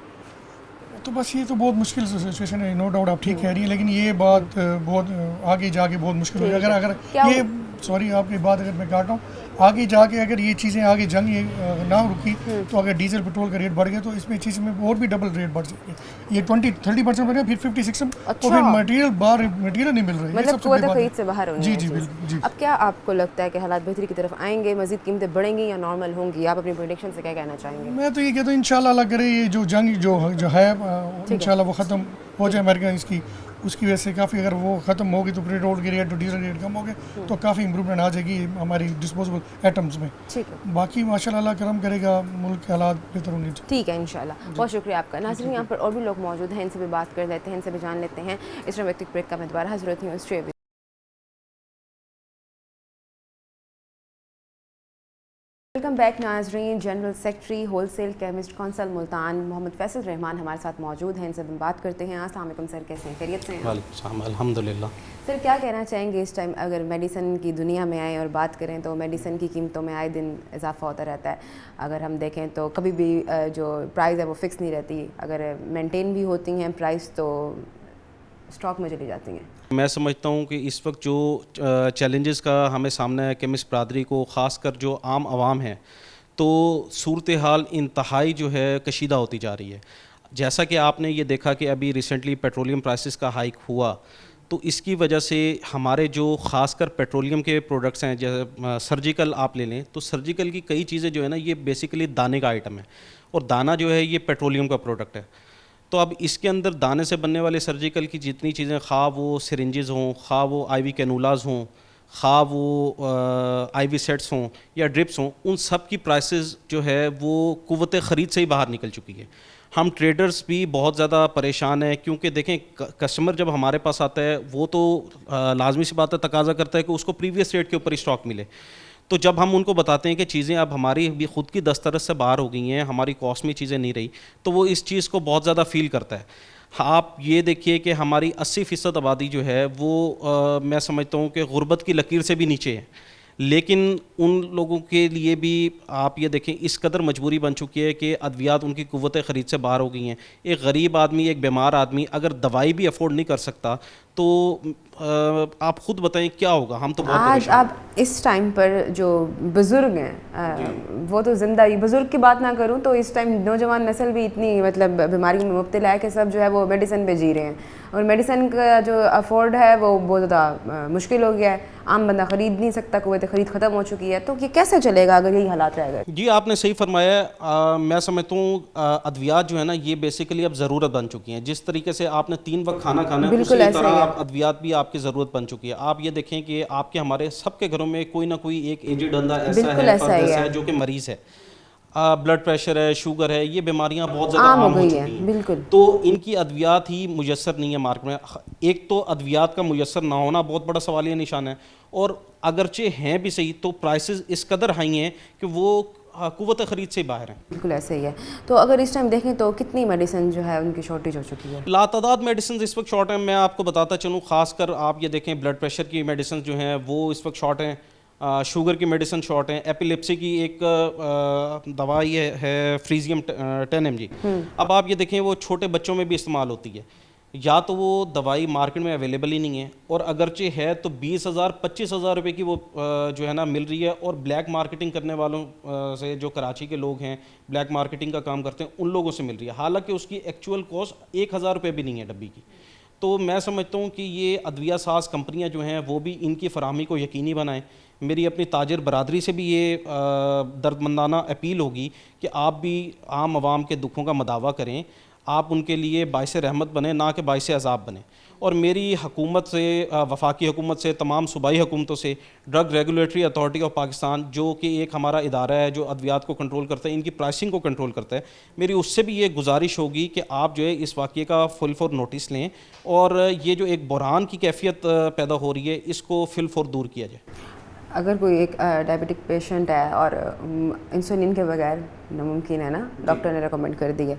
तो बस ये तो बहुत मुश्किल सिचुएशन है, नो डाउट आप ठीक कह रही है, लेकिन ये बात बहुत आगे जाके बहुत मुश्किल होगी। अगर ये सॉरी आपकी बात अगर मैं काट रहा हूँ, आगे जाके अगर ये चीज़ें आगे जंग ना रुकी तो अगर डीजल पेट्रोल का रेट बढ़ गया तो इसमें चीज़ में और भी डबल रेट बढ़ जाएगी। ये 20-30% बढ़ गया, फिर 50-60, तो फिर मटेरियल नहीं मिल रहा है, मतलब क़ुव्वत खरीद से बाहर होनी जी है जी चीज़। बिल्कुल जी। अब क्या आपको लगता है कि हालात बेहतरी की तरफ आएंगे, मज़ीद कीमतें बढ़ेंगी या नॉर्मल होंगी? आप अपनी प्रेडिक्शन से क्या कहना चाहेंगे? मैं तो ये कहता हूँ इंशाल्लाह अल्लाह करे ये जो जंग जो है इंशाल्लाह वो ख़त्म हो जाए अमेरिका इसकी, उसकी वजह से काफ़ी अगर वो ख़त्म होगी तो पेट्रोल के रेट और डीजल रेट कम हो गए तो काफ़ी इंप्रूवमेंट आ जाएगी हमारी डिस्पोजेबल आइटम्स में। ठीक है, बाकी माशाल्लाह अल्लाह करम करेगा, मुल्क के हालात बेहतर होंगे। ठीक है इंशाल्लाह। बहुत शुक्रिया आपका। नाज़रीन यहाँ पर और भी लोग मौजूद हैं, इनसे भी बात कर लेते हैं, इनसे भी जान लेते हैं। इस तरह व्यक्तिगत ब्रेक का मैं दोबारा हाजिर होती हूँ ऑस्ट्रेलिया। वेलकम बैक नाजरीन। General secretary wholesale chemist council Multan Mohammad Faisal Rehman हमारे साथ मौजूद हैं, इनसे हम बात करते हैं। अस्सलाम वालेकुम सर, कैसे हैं? खैरियत से हैं? वालेकुम अल्हम्दुलिल्लाह। सर क्या कहना चाहेंगे इस टाइम अगर मेडिसिन की दुनिया में आए और बात करें तो मेडिसिन की कीमतों में आए दिन इजाफा होता रहता है। अगर हम देखें तो कभी भी जो प्राइस है वो फिक्स नहीं रहती, अगर मेंटेन भी होती हैं प्राइस तो स्टॉक में चली जाती हैं। मैं समझता हूँ कि इस वक्त जो चैलेंजेस का हमें सामना है केमिस्ट बरादरी को, ख़ासकर जो आम आवाम है, तो सूरत हाल इंतहाई जो है कशीदा होती जा रही है। जैसा कि आपने ये देखा कि अभी रिसेंटली पेट्रोलियम प्राइसेस का हाइक हुआ, तो इसकी वजह से हमारे जो ख़ासकर पेट्रोलियम के प्रोडक्ट्स हैं, जैसे सर्जिकल आप ले लें तो सर्जिकल की कई चीज़ें जो है ना ये बेसिकली दाने का आइटम है, और दाना जो है ये पेट्रोलियम का प्रोडक्ट है। तो अब इसके अंदर दाने से बनने वाले सर्जिकल की जितनी चीज़ें, खा वो सिरिंजेस हों, खा वो IV कैनूलाज हों, खा वो IV सेट्स हों या ड्रिप्स हों, उन सब की प्राइसेस जो है वो क़ुव्वत ख़रीद से ही बाहर निकल चुकी है। हम ट्रेडर्स भी बहुत ज़्यादा परेशान हैं, क्योंकि देखें कस्टमर जब हमारे पास आता है वो तो लाजमी सी बात है, तकाजा करता है कि उसको प्रीवियस रेट के ऊपर स्टॉक मिले। तो जब हम उनको बताते हैं कि चीज़ें अब हमारी भी ख़ुद की दस्तरस से बाहर हो गई हैं, हमारी कॉस्ट में चीज़ें नहीं रही, तो वो इस चीज़ को बहुत ज़्यादा फ़ील करता है। आप ये देखिए कि हमारी 80% आबादी जो है वो मैं समझता हूँ कि गुर्बत की लकीर से भी नीचे है, लेकिन उन लोगों के लिए भी आप ये देखें इस कदर मजबूरी बन चुकी है कि अद्वियात उनकी क़ुव्वत ख़रीद से बाहर हो गई हैं। एक गरीब आदमी, एक बीमार आदमी अगर दवाई भी अफोर्ड नहीं कर सकता तो आप ख़ुद बताएं क्या होगा। हम तो बहुत आज आप इस टाइम पर जो बुज़ुर्ग हैं वो तो ज़िंदा ही, बुज़ुर्ग की बात ना करूं तो इस टाइम नौजवान नस्ल भी इतनी मतलब बीमारी में मुब्तला है कि सब जो है वो मेडिसिन पे जी रहे हैं। और मेडिसिन का जो अफोर्ड है वो बहुत ज़्यादा मुश्किल हो गया है, आम बंदा ख़रीद नहीं सकता, क़ुव्वत ख़रीद ख़त्म हो चुकी है। तो ये कैसे चलेगा अगर यही हालात रहेगा? जी आपने सही फरमाया। मैं समझता हूँ अद्वियात जो है ना ये बेसिकली अब ज़रूरत बन चुकी हैं। जिस तरीके से आपने 3 वक्त खाना खाना है उसी तरह अद्वियात भी आपकी ज़रूरत बन चुकी है। आप ये देखें कि आपके हमारे सबके घरों में कोई ना कोई एक एजेड बंदा ऐसा है जो कि मरीज़ है, ब्लड प्रेशर है, शुगर है, ये बीमारियां बहुत ज़्यादा आम हो चुकी हैं। बिल्कुल। तो इनकी अद्वियात ही मुयस्सर नहीं है मार्केट में। एक तो अद्वियात का मुयस्सर ना होना बहुत बड़ा सवालिया निशान है, और अगरचे हैं भी सही तो प्राइसेस इस कदर हाई हैं कि वो कुव्वत ख़रीद से बाहर हैं। बिल्कुल ऐसे ही है। तो अगर इस टाइम देखें तो कितनी मेडिसिन जो है उनकी शॉर्टेज हो चुकी है? लातादाद मेडिसिन इस वक्त शॉर्ट हैं। मैं आपको बताता चलूँ, ख़ासकर आप ये देखें ब्लड प्रेशर की मेडिसिन जो हैं वो इस वक्त शॉर्ट हैं, शुगर की मेडिसिन शॉर्ट है, एपिलेप्सी की एक दवाई है फ्रीजियम 10 mg। अब आप ये देखें वो छोटे बच्चों में भी इस्तेमाल होती है, या तो वो दवाई मार्केट में अवेलेबल ही नहीं है, और अगरचे है तो 20,000 25,000 रुपये की वो जो है ना मिल रही है, और ब्लैक मार्केटिंग करने वालों से जो कराची के लोग हैं ब्लैक मार्केटिंग का काम करते हैं उन लोगों से मिल रही है, हालांकि उसकी एक्चुअल कॉस्ट 1,000 रुपये भी नहीं है डब्बी की। तो मैं समझता हूँ कि ये अद्विया साज कंपनियाँ जो हैं वो भी इनकी फराहमी को यकीनी बनाएं। मेरी अपनी ताजिर बरादरी से भी ये दर्दमंदाना अपील होगी कि आप भी आम आवाम के दुखों का मदावा करें, आप उनके लिए बाइस रहमत बने, ना कि बाइस अज़ाब बने। और मेरी हुकूमत से, वफाकी हुकूमत से, तमाम सूबाई हुकूमतों से, drug regulatory authority of Pakistan जो कि एक हमारा इदारा है जो अद्वियात को कंट्रोल करता है, इनकी प्राइसिंग को कंट्रोल करता है, मेरी उससे भी ये गुजारिश होगी कि आप जो है इस वाक़े का फुल फॉर नोटिस लें, और ये जो एक बहरान की कैफियत पैदा हो रही है इसको फिल फॉर दूर किया जाए। अगर कोई एक डायबिटिक पेशेंट है और इंसुलिन के बगैर नामुमकिन है ना, डॉक्टर ने रिकमेंड कर दी है,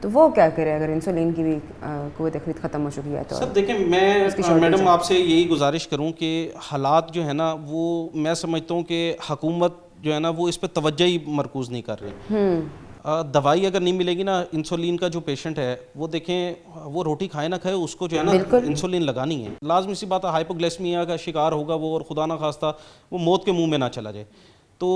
तो वो क्या करे अगर इंसुलिन की भी क़ुव्वत ख़रीद ख़त्म हो चुकी है? तो सब देखें, मैं मैडम आपसे यही गुजारिश करूं कि हालात जो है ना वो मैं समझता हूं कि हुकूमत जो है ना वो इस पर तवज्जो ही मरकूज़ नहीं कर रही। दवाई अगर नहीं मिलेगी ना, इंसुलिन का जो पेशेंट है वो देखें वो रोटी खाए ना खाए उसको जो है ना इंसुलिन लगानी है। लाजमी सी बात है हाइपोग्लाइसेमिया का शिकार होगा वो, और खुदा ना खास्ता वो मौत के मुंह में ना चला जाए। तो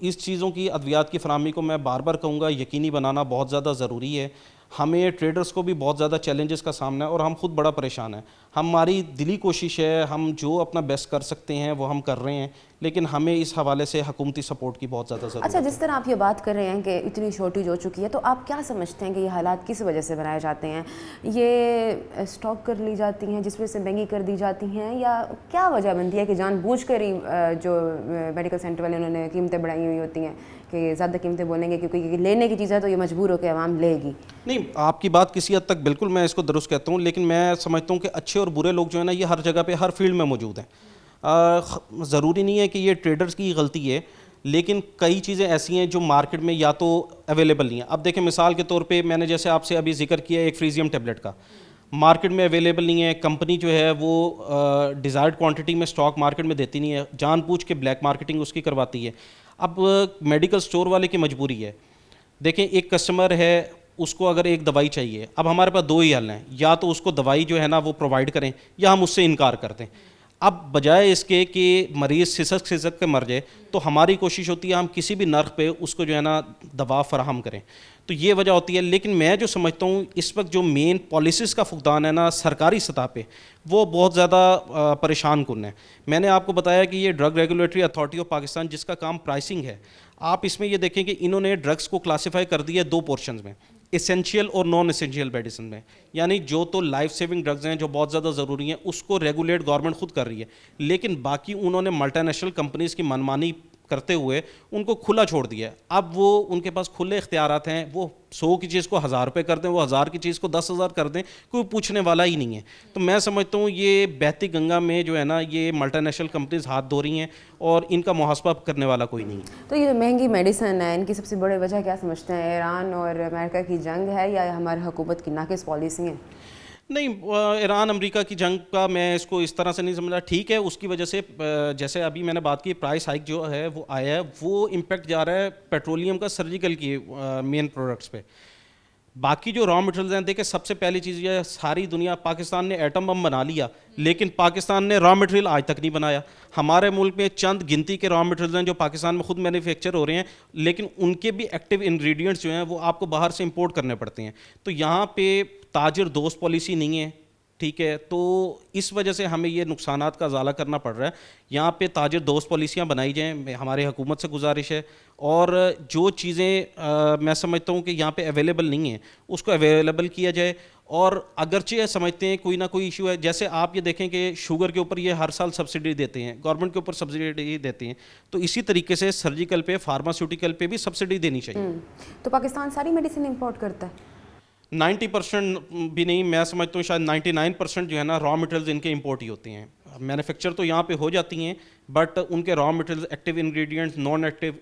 इस चीज़ों की अद्वियात की फराहमी को मैं बार बार कहूँगा यकीनी बनाना बहुत ज़्यादा ज़रूरी है। हमें ट्रेडर्स को भी बहुत ज़्यादा चैलेंजेस का सामना है और हम खुद बड़ा परेशान है। हमारी दिली कोशिश है, हम जो अपना बेस्ट कर सकते हैं वो हम कर रहे हैं, लेकिन हमें इस हवाले से हुकूमती सपोर्ट की बहुत ज़्यादा ज़रूरत है। अच्छा, जिस तरह आप ये बात कर रहे हैं कि इतनी शॉर्टेज हो चुकी है, तो आप क्या समझते हैं कि ये हालात किस वजह से बनाए जाते हैं? ये स्टॉक कर ली जाती हैं जिस वजह से महंगी कर दी जाती हैं, या क्या वजह बनती है कि जानबूझकर ही जो मेडिकल सेंटर वाले उन्होंने कीमतें बढ़ाई हुई होती हैं कि ज़्यादा कीमतें बोलेंगे क्योंकि लेने की चीज़ है तो ये मजबूर होकर आवाम लेगी? नहीं, आपकी बात किसी हद तक बिल्कुल मैं इसको दुरुस्त कहता हूँ, लेकिन मैं समझता हूँ कि अच्छे और बुरे लोग जो है ना ये हर जगह पे हर फील्ड में मौजूद हैं। ज़रूरी नहीं है कि ये ट्रेडर्स की गलती है, लेकिन कई चीज़ें ऐसी हैं जो मार्केट में या तो अवेलेबल नहीं है। अब देखें मिसाल के तौर पे मैंने जैसे आपसे अभी जिक्र किया एक फ्रीजियम टेबलेट का, मार्केट में अवेलेबल नहीं है, कंपनी जो है वो डिज़ायर्ड क्वांटिटी में स्टॉक मार्केट में देती नहीं है, जानबूझ के ब्लैक मार्केटिंग उसकी करवाती है। अब मेडिकल स्टोर वाले की मजबूरी है। देखें एक कस्टमर है, उसको अगर एक दवाई चाहिए, अब हमारे पास दो ही हल हैं, या तो उसको दवाई जो है ना वो प्रोवाइड करें या हम उससे इनकार कर दें। अब बजाय इसके कि मरीज़ सिसक के मर जाए, तो हमारी कोशिश होती है हम किसी भी नर्ख पे उसको जो है ना दवा फराहम करें। तो ये वजह होती है। लेकिन मैं जो समझता हूँ इस वक्त जो मेन पॉलिसीज़ का फुकदान है ना सरकारी सतह पे, वो बहुत ज़्यादा परेशान कुन है। मैंने आपको बताया कि ये drug regulatory authority of Pakistan जिसका काम प्राइसिंग है, आप इसमें ये देखें कि इन्होंने ड्रग्स को क्लासीफाई कर दिया दो पोर्शंस में, एसेंशियल और नॉन एसेंशियल मेडिसिन में। यानी जो तो लाइफ सेविंग ड्रग्स हैं जो बहुत ज़्यादा ज़रूरी हैं उसको रेगुलेट गवर्नमेंट खुद कर रही है, लेकिन बाकी उन्होंने मल्टीनेशनल कंपनीज़ की मनमानी करते हुए उनको खुला छोड़ दिया। अब वो उनके पास खुले इख्तियारात हैं, वो 100 की चीज़ को 1000 रुपये कर दें, वो 1000 की चीज़ को 10,000 कर दें, कोई पूछने वाला ही नहीं है। तो मैं समझता हूँ ये बहती गंगा में जो है ना ये मल्टीनेशनल कंपनीज हाथ धो रही हैं और इनका मुहासबा करने वाला कोई नहीं है। तो ये जो महंगी मेडिसिन है इनकी सबसे बड़ी वजह क्या समझते हैं? ईरान और अमेरिका की जंग है या हमारी हुकूमत की नाकिस पॉलिसी है? नहीं, ईरान अमेरिका की जंग का मैं इसको इस तरह से नहीं समझा। ठीक है, उसकी वजह से जैसे अभी मैंने बात की प्राइस हाइक जो है वो आया है, वो इम्पेक्ट जा रहा है पेट्रोलियम का, सर्जिकल की मेन प्रोडक्ट्स पे। बाकी जो रॉ मटेरियल्स हैं, देखिए सबसे पहली चीज़ ये है सारी दुनिया, पाकिस्तान ने एटम बम बना लिया लेकिन पाकिस्तान ने रॉ मटेरियल आज तक नहीं बनाया। हमारे मुल्क में चंद गिनती के रॉ मटेरियल्स हैं जो पाकिस्तान में खुद मैन्युफैक्चर हो रहे हैं, लेकिन उनके भी एक्टिव इंग्रेडिएंट्स जो हैं वो आपको बाहर से इंपोर्ट करने पड़ते हैं। तो यहाँ पे ताजिर दोस्त पॉलिसी नहीं है, ठीक है। तो इस वजह से हमें ये नुकसानात का ज़ाला करना पड़ रहा है। यहाँ पे ताजिर दोस्त पॉलिसियाँ बनाई जाएँ, हमारे हुकूमत से गुजारिश है, और जो चीज़ें मैं समझता हूँ कि यहाँ पे अवेलेबल नहीं है उसको अवेलेबल किया जाए। और अगरचे समझते हैं कोई ना कोई इशू है, जैसे आप ये देखें कि शुगर के ऊपर ये हर साल सब्सिडी देते हैं, गवर्नमेंट के ऊपर सब्सिडी देते हैं, तो इसी तरीके से सर्जिकल पे, फार्मास्यूटिकल पे भी सब्सिडी देनी चाहिए। तो पाकिस्तान सारी मेडिसिन इंपोर्ट करता है? 90% भी नहीं, मैं समझता हूँ शायद 99% जो है ना रॉ मटेरियल्स इनके इंपोर्ट ही होते हैं। मैन्युफैक्चर तो यहाँ पे हो जाती हैं, बट उनके raw materials, active ingredients, non active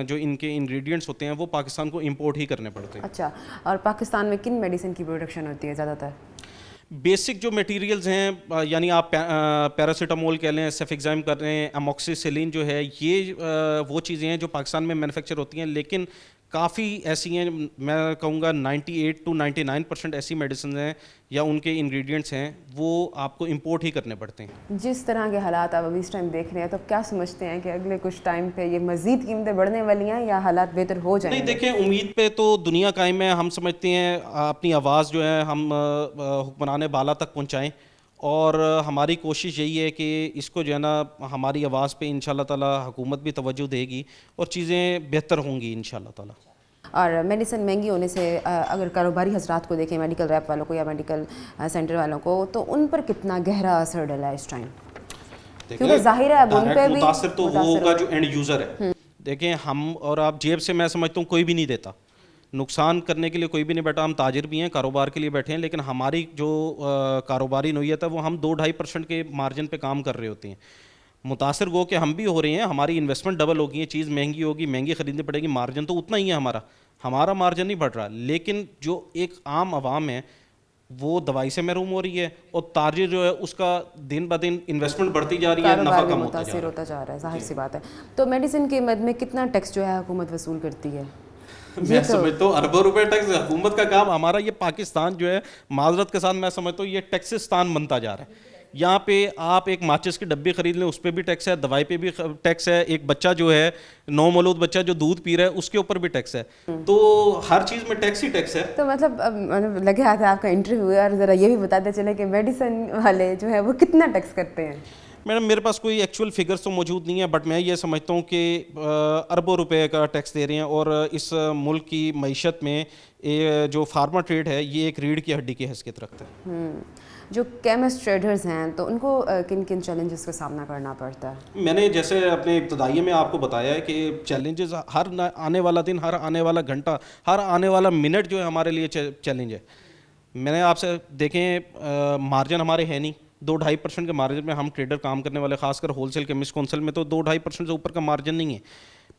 जो इनके इंग्रेडिएंट्स होते हैं वो पाकिस्तान को इंपोर्ट ही करने पड़ते हैं। अच्छा, और पाकिस्तान में किन मेडिसिन की प्रोडक्शन होती है ज़्यादातर? बेसिक जो मटेरियल्स हैं, यानी आप पैरासीटामोल कह लें, सेफिक्साइम कर रहे हैं, अमोक्सिसिलिन जो है, ये वो चीज़ें हैं जो पाकिस्तान में मैन्युफैक्चर होती हैं। लेकिन काफ़ी ऐसी हैं, मैं कहूँगा 98 to 99% ऐसी मेडिसिन हैं या उनके इंग्रेडिएंट्स हैं वो आपको इंपोर्ट ही करने पड़ते हैं। जिस तरह के हालात आप अभी इस टाइम देख रहे हैं, तो क्या समझते हैं कि अगले कुछ टाइम पे ये मज़ीद कीमतें बढ़ने वाली हैं या हालात बेहतर हो जाएंगे? नहीं, देखें, उम्मीद पे तो दुनिया कायम है। हम समझते हैं अपनी आवाज़ जो है हम हुक्मरान बाला तक पहुँचाएँ, और हमारी कोशिश यही है कि इसको जो है ना हमारी आवाज़ पे इंशाल्लाह ताला हुकूमत भी तवज्जो देगी और चीज़ें बेहतर होंगी इंशाल्लाह ताला। और मेडिसिन महंगी होने से अगर कारोबारी हजरात को देखें, मेडिकल रैप वालों को या मेडिकल सेंटर वालों को, तो उन पर कितना गहरा असर डला है इस टाइम? क्योंकि जाहिर है अब उन पे भी मुतासिर तो वो होगा जो एंड यूज़र है। देखें, हम और आप जेब से मैं समझता हूँ कोई भी नहीं देता, नुकसान करने के लिए कोई भी नहीं बैठा। हम ताजिर भी हैं, कारोबार के लिए बैठे हैं, लेकिन हमारी जो कारोबारी नोयत है वो हम 2-2.5% के मार्जिन पे काम कर रहे होते हैं। मुतासर गो के हम भी हो रहे हैं, हमारी इन्वेस्टमेंट डबल होगी, चीज़ महंगी होगी, महंगी ख़रीदनी पड़ेगी, मार्जिन तो उतना ही है हमारा मार्जिन नहीं बढ़ रहा। लेकिन जो एक आम आवाम है वो दवाई से महरूम हो रही है, और ताजिर जो है उसका दिन ब दिन इन्वेस्टमेंट बढ़ती जा रही है, नफ़ा कम होता जा रहा है। जाहिर सी बात है। तो मेडिसिन के मद में कितना टैक्स जो है हुकूमत वसूल करती है? मैं समझता हूँ अरबों रुपए टैक्स हुकूमत का काम। हमारा ये पाकिस्तान जो है, माजरत के साथ मैं समझता हूँ ये टैक्सिस्तान बनता जा रहा है। यहाँ पे आप एक माचिस की डब्बी खरीद लें, उस पर भी टैक्स है, दवाई पे भी टैक्स है, एक बच्चा जो है, नौमौलूद बच्चा जो दूध पी रहा है उसके ऊपर भी टैक्स है। तो हर चीज़ में टैक्स ही टैक्स है। तो मतलब लगे हाथ है आपका इंटरव्यू, और ज़रा ये भी बताते चले कि मेडिसिन वाले जो है वो कितना टैक्स करते हैं? मैडम, मेरे पास कोई एक्चुअल फिगर्स तो मौजूद नहीं है, बट मैं ये समझता हूँ कि अरबों रुपए का टैक्स दे रहे हैं। और इस मुल्क की मईशत में जो फार्मा ट्रेड है ये एक रीढ़ की हड्डी की हैसियत रखता है। जो केमिस्ट ट्रेडर्स हैं तो उनको किन किन चैलेंजेस का सामना करना पड़ता है? मैंने जैसे अपने इब्तदाइये में आपको बताया है कि चैलेंजेस हर आने वाला दिन, हर आने वाला घंटा, हर आने वाला मिनट जो है हमारे लिए चैलेंज है। मैंने आपसे देखें, मार्जिन हमारे है नहीं, 2-2.5% के मार्जिन में हम ट्रेडर काम करने वाले, खासकर होलसेल केमिस्ट काउंसिल में तो 2-2.5% से ऊपर का मार्जिन नहीं है।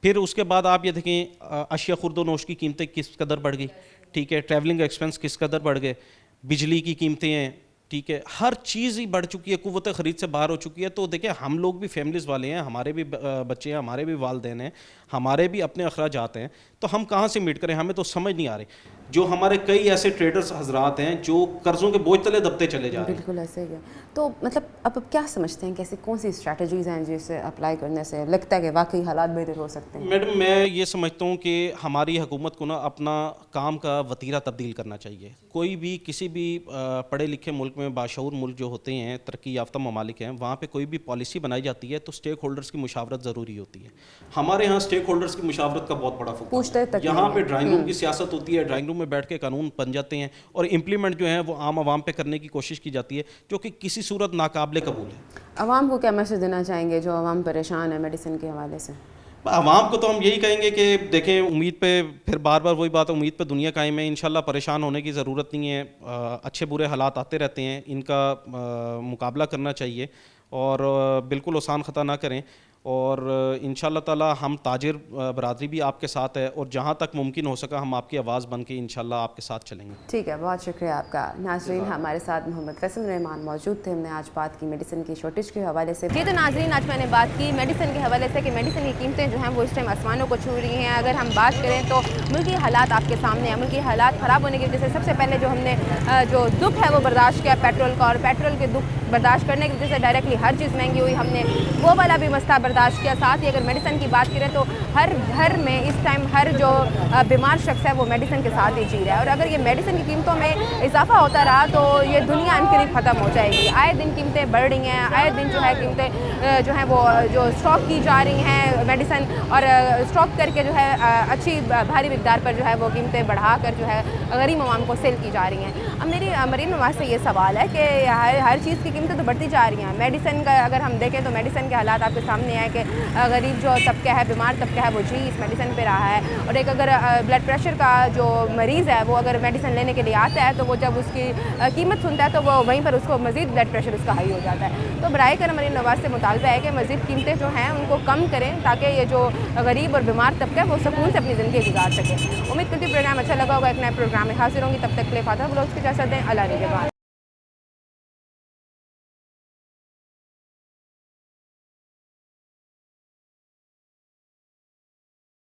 फिर उसके बाद आप ये देखें, अशिया खुर्द नोश की कीमतें किस कदर बढ़ गई, ठीक है, ट्रैवलिंग एक्सपेंस किस कदर बढ़ गए, बिजली की कीमतें हैं, ठीक है, हर चीज़ ही बढ़ चुकी है, कुव्वत ख़रीद से बाहर हो चुकी है। तो देखिए, हम लोग भी फैमिलीज़ वाले हैं, हमारे भी बच्चे हैं, हमारे भी वालिदैन हैं, हमारे भी अपने अखराजात हैं, तो हम कहाँ से मीट करें, हमें तो समझ नहीं आ रही। जो हमारे कई ऐसे ट्रेडर्स हजरात हैं जो कर्ज़ों के बोझ तले दबते चले जा रहे हैं। बिल्कुल ऐसे ही है। तो मतलब अब क्या समझते हैं, कैसे कौन सी स्ट्रैटेजीज़ हैं जिसे अप्लाई करने से लगता है कि वाकई हालात बेहतर हो सकते हैं? मैडम, मैं ये समझता हूँ कि हमारी हुकूमत को ना अपना काम का वतीरा तब्दील करना चाहिए। कोई भी किसी भी पढ़े लिखे मुल्क में, बाशऊर मुल्क जो होते हैं, तरक्की याफ्ता ममालिक हैं, वहाँ पे कोई भी पॉलिसी बनाई जाती है तो स्टेक होल्डर्स की मुशावरत ज़रूरी होती है। हमारे यहाँ स्टेक होल्डर्स की मुशावरत का बहुत बड़ा फोकस है। यहाँ पे ड्राइंग रूम की सियासत होती है, ड्राइंग रूम में बैठ के कानून बन जाते हैं और इम्प्लीमेंट जो है वो आम आवाम पे करने की कोशिश की जाती है, जो कि किसी सूरत नाकाबिले कबूल है। आवाम को क्या मैसेज देना चाहेंगे जो आवाम परेशान है मेडिसिन के हवाले से? आवाम को तो हम यही कहेंगे कि देखें, उम्मीद पे फिर बार बार वही बात है, उम्मीद पे दुनिया कायम है। इंशाल्लाह परेशान होने की ज़रूरत नहीं है। अच्छे बुरे हालात आते रहते हैं, इनका मुकाबला करना चाहिए और बिल्कुल आसान ख़ता ना करें। और इंशाल्लाह ताला हम ताजिर बरादरी भी आपके साथ है और जहाँ तक मुमकिन हो सका हम आपकी आवाज़ बन के इंशाल्लाह आपके साथ चलेंगे। ठीक है, बहुत शुक्रिया आपका। नाज़रीन, हमारे साथ मोहम्मद फैसल रहमान मौजूद थे। हमने आज बात की मेडिसिन की शॉर्टेज के हवाले से। जी तो नाज़रीन, आज मैंने बात की मेडिसिन के हवाले से कि मेडिसिन की कीमतें जो हैं वो इस टाइम आसमानों को छू रही हैं। अगर हम बात करें तो मुल्की हालात आपके सामने हैं। मुल्की हालात ख़राब होने की वजह से सबसे पहले जो हमने जो दुख है वो बर्दाश्त किया पेट्रोल का, और पेट्रोल के दुख बर्दाश्त करने की वजह से डायरेक्टली हर चीज़ महंगी हुई। हमने वो वाला भी मसला बर्दाश्त किया। साथ ही अगर मेडिसिन की बात करें तो हर घर में इस टाइम हर जो बीमार शख्स है वो मेडिसिन के साथ ही जी रहा है। और अगर ये मेडिसिन की कीमतों में इजाफा होता रहा तो ये दुनिया अनकरीब ख़त्म हो जाएगी। आए दिन कीमतें बढ़ रही हैं, आए दिन जो है कीमतें जो हैं वो जो स्टॉक की जा रही हैं मेडिसिन, और स्टॉक करके जो है अच्छी भारी मिकदार पर जो है वो कीमतें बढ़ाकर जो है गरीब अवाम को सेल की जा रही हैं। अब मेरी मरीन नवाज से ये सवाल है कि हर चीज़ की कीमतें तो बढ़ती जा रही हैं। मेडिसिन का अगर हम देखें तो मेडिसिन के हालात आपके सामने आए कि गरीब जो तबका है, बीमार तबका है, वो जी इस मेडिसिन पे रहा है। और एक अगर ब्लड प्रेशर का जो मरीज़ है वो अगर मेडिसिन लेने के लिए आता है तो वो जब उसकी कीमत सुनता है तो वो वहीं पर उसको मज़ीद ब्लड प्रेशर उसका हाई हो जाता है। तो बराए करम मरीन नवाज से मुतालबा है कि मज़ीद कीमतें जो हैं उनको कम करें ताकि ये जो गरीब और बीमार तबका है वो सुकून से अपनी ज़िंदगी गुजार सके। उम्मीद करती हूँ प्रोग्राम अच्छा लगा होगा। एक नए प्रोग्राम में हाजिर होंगी, तब तक के लिए फातिहा ब्लॉग्स की इजाज़त दें। अल्लाह निगहबान।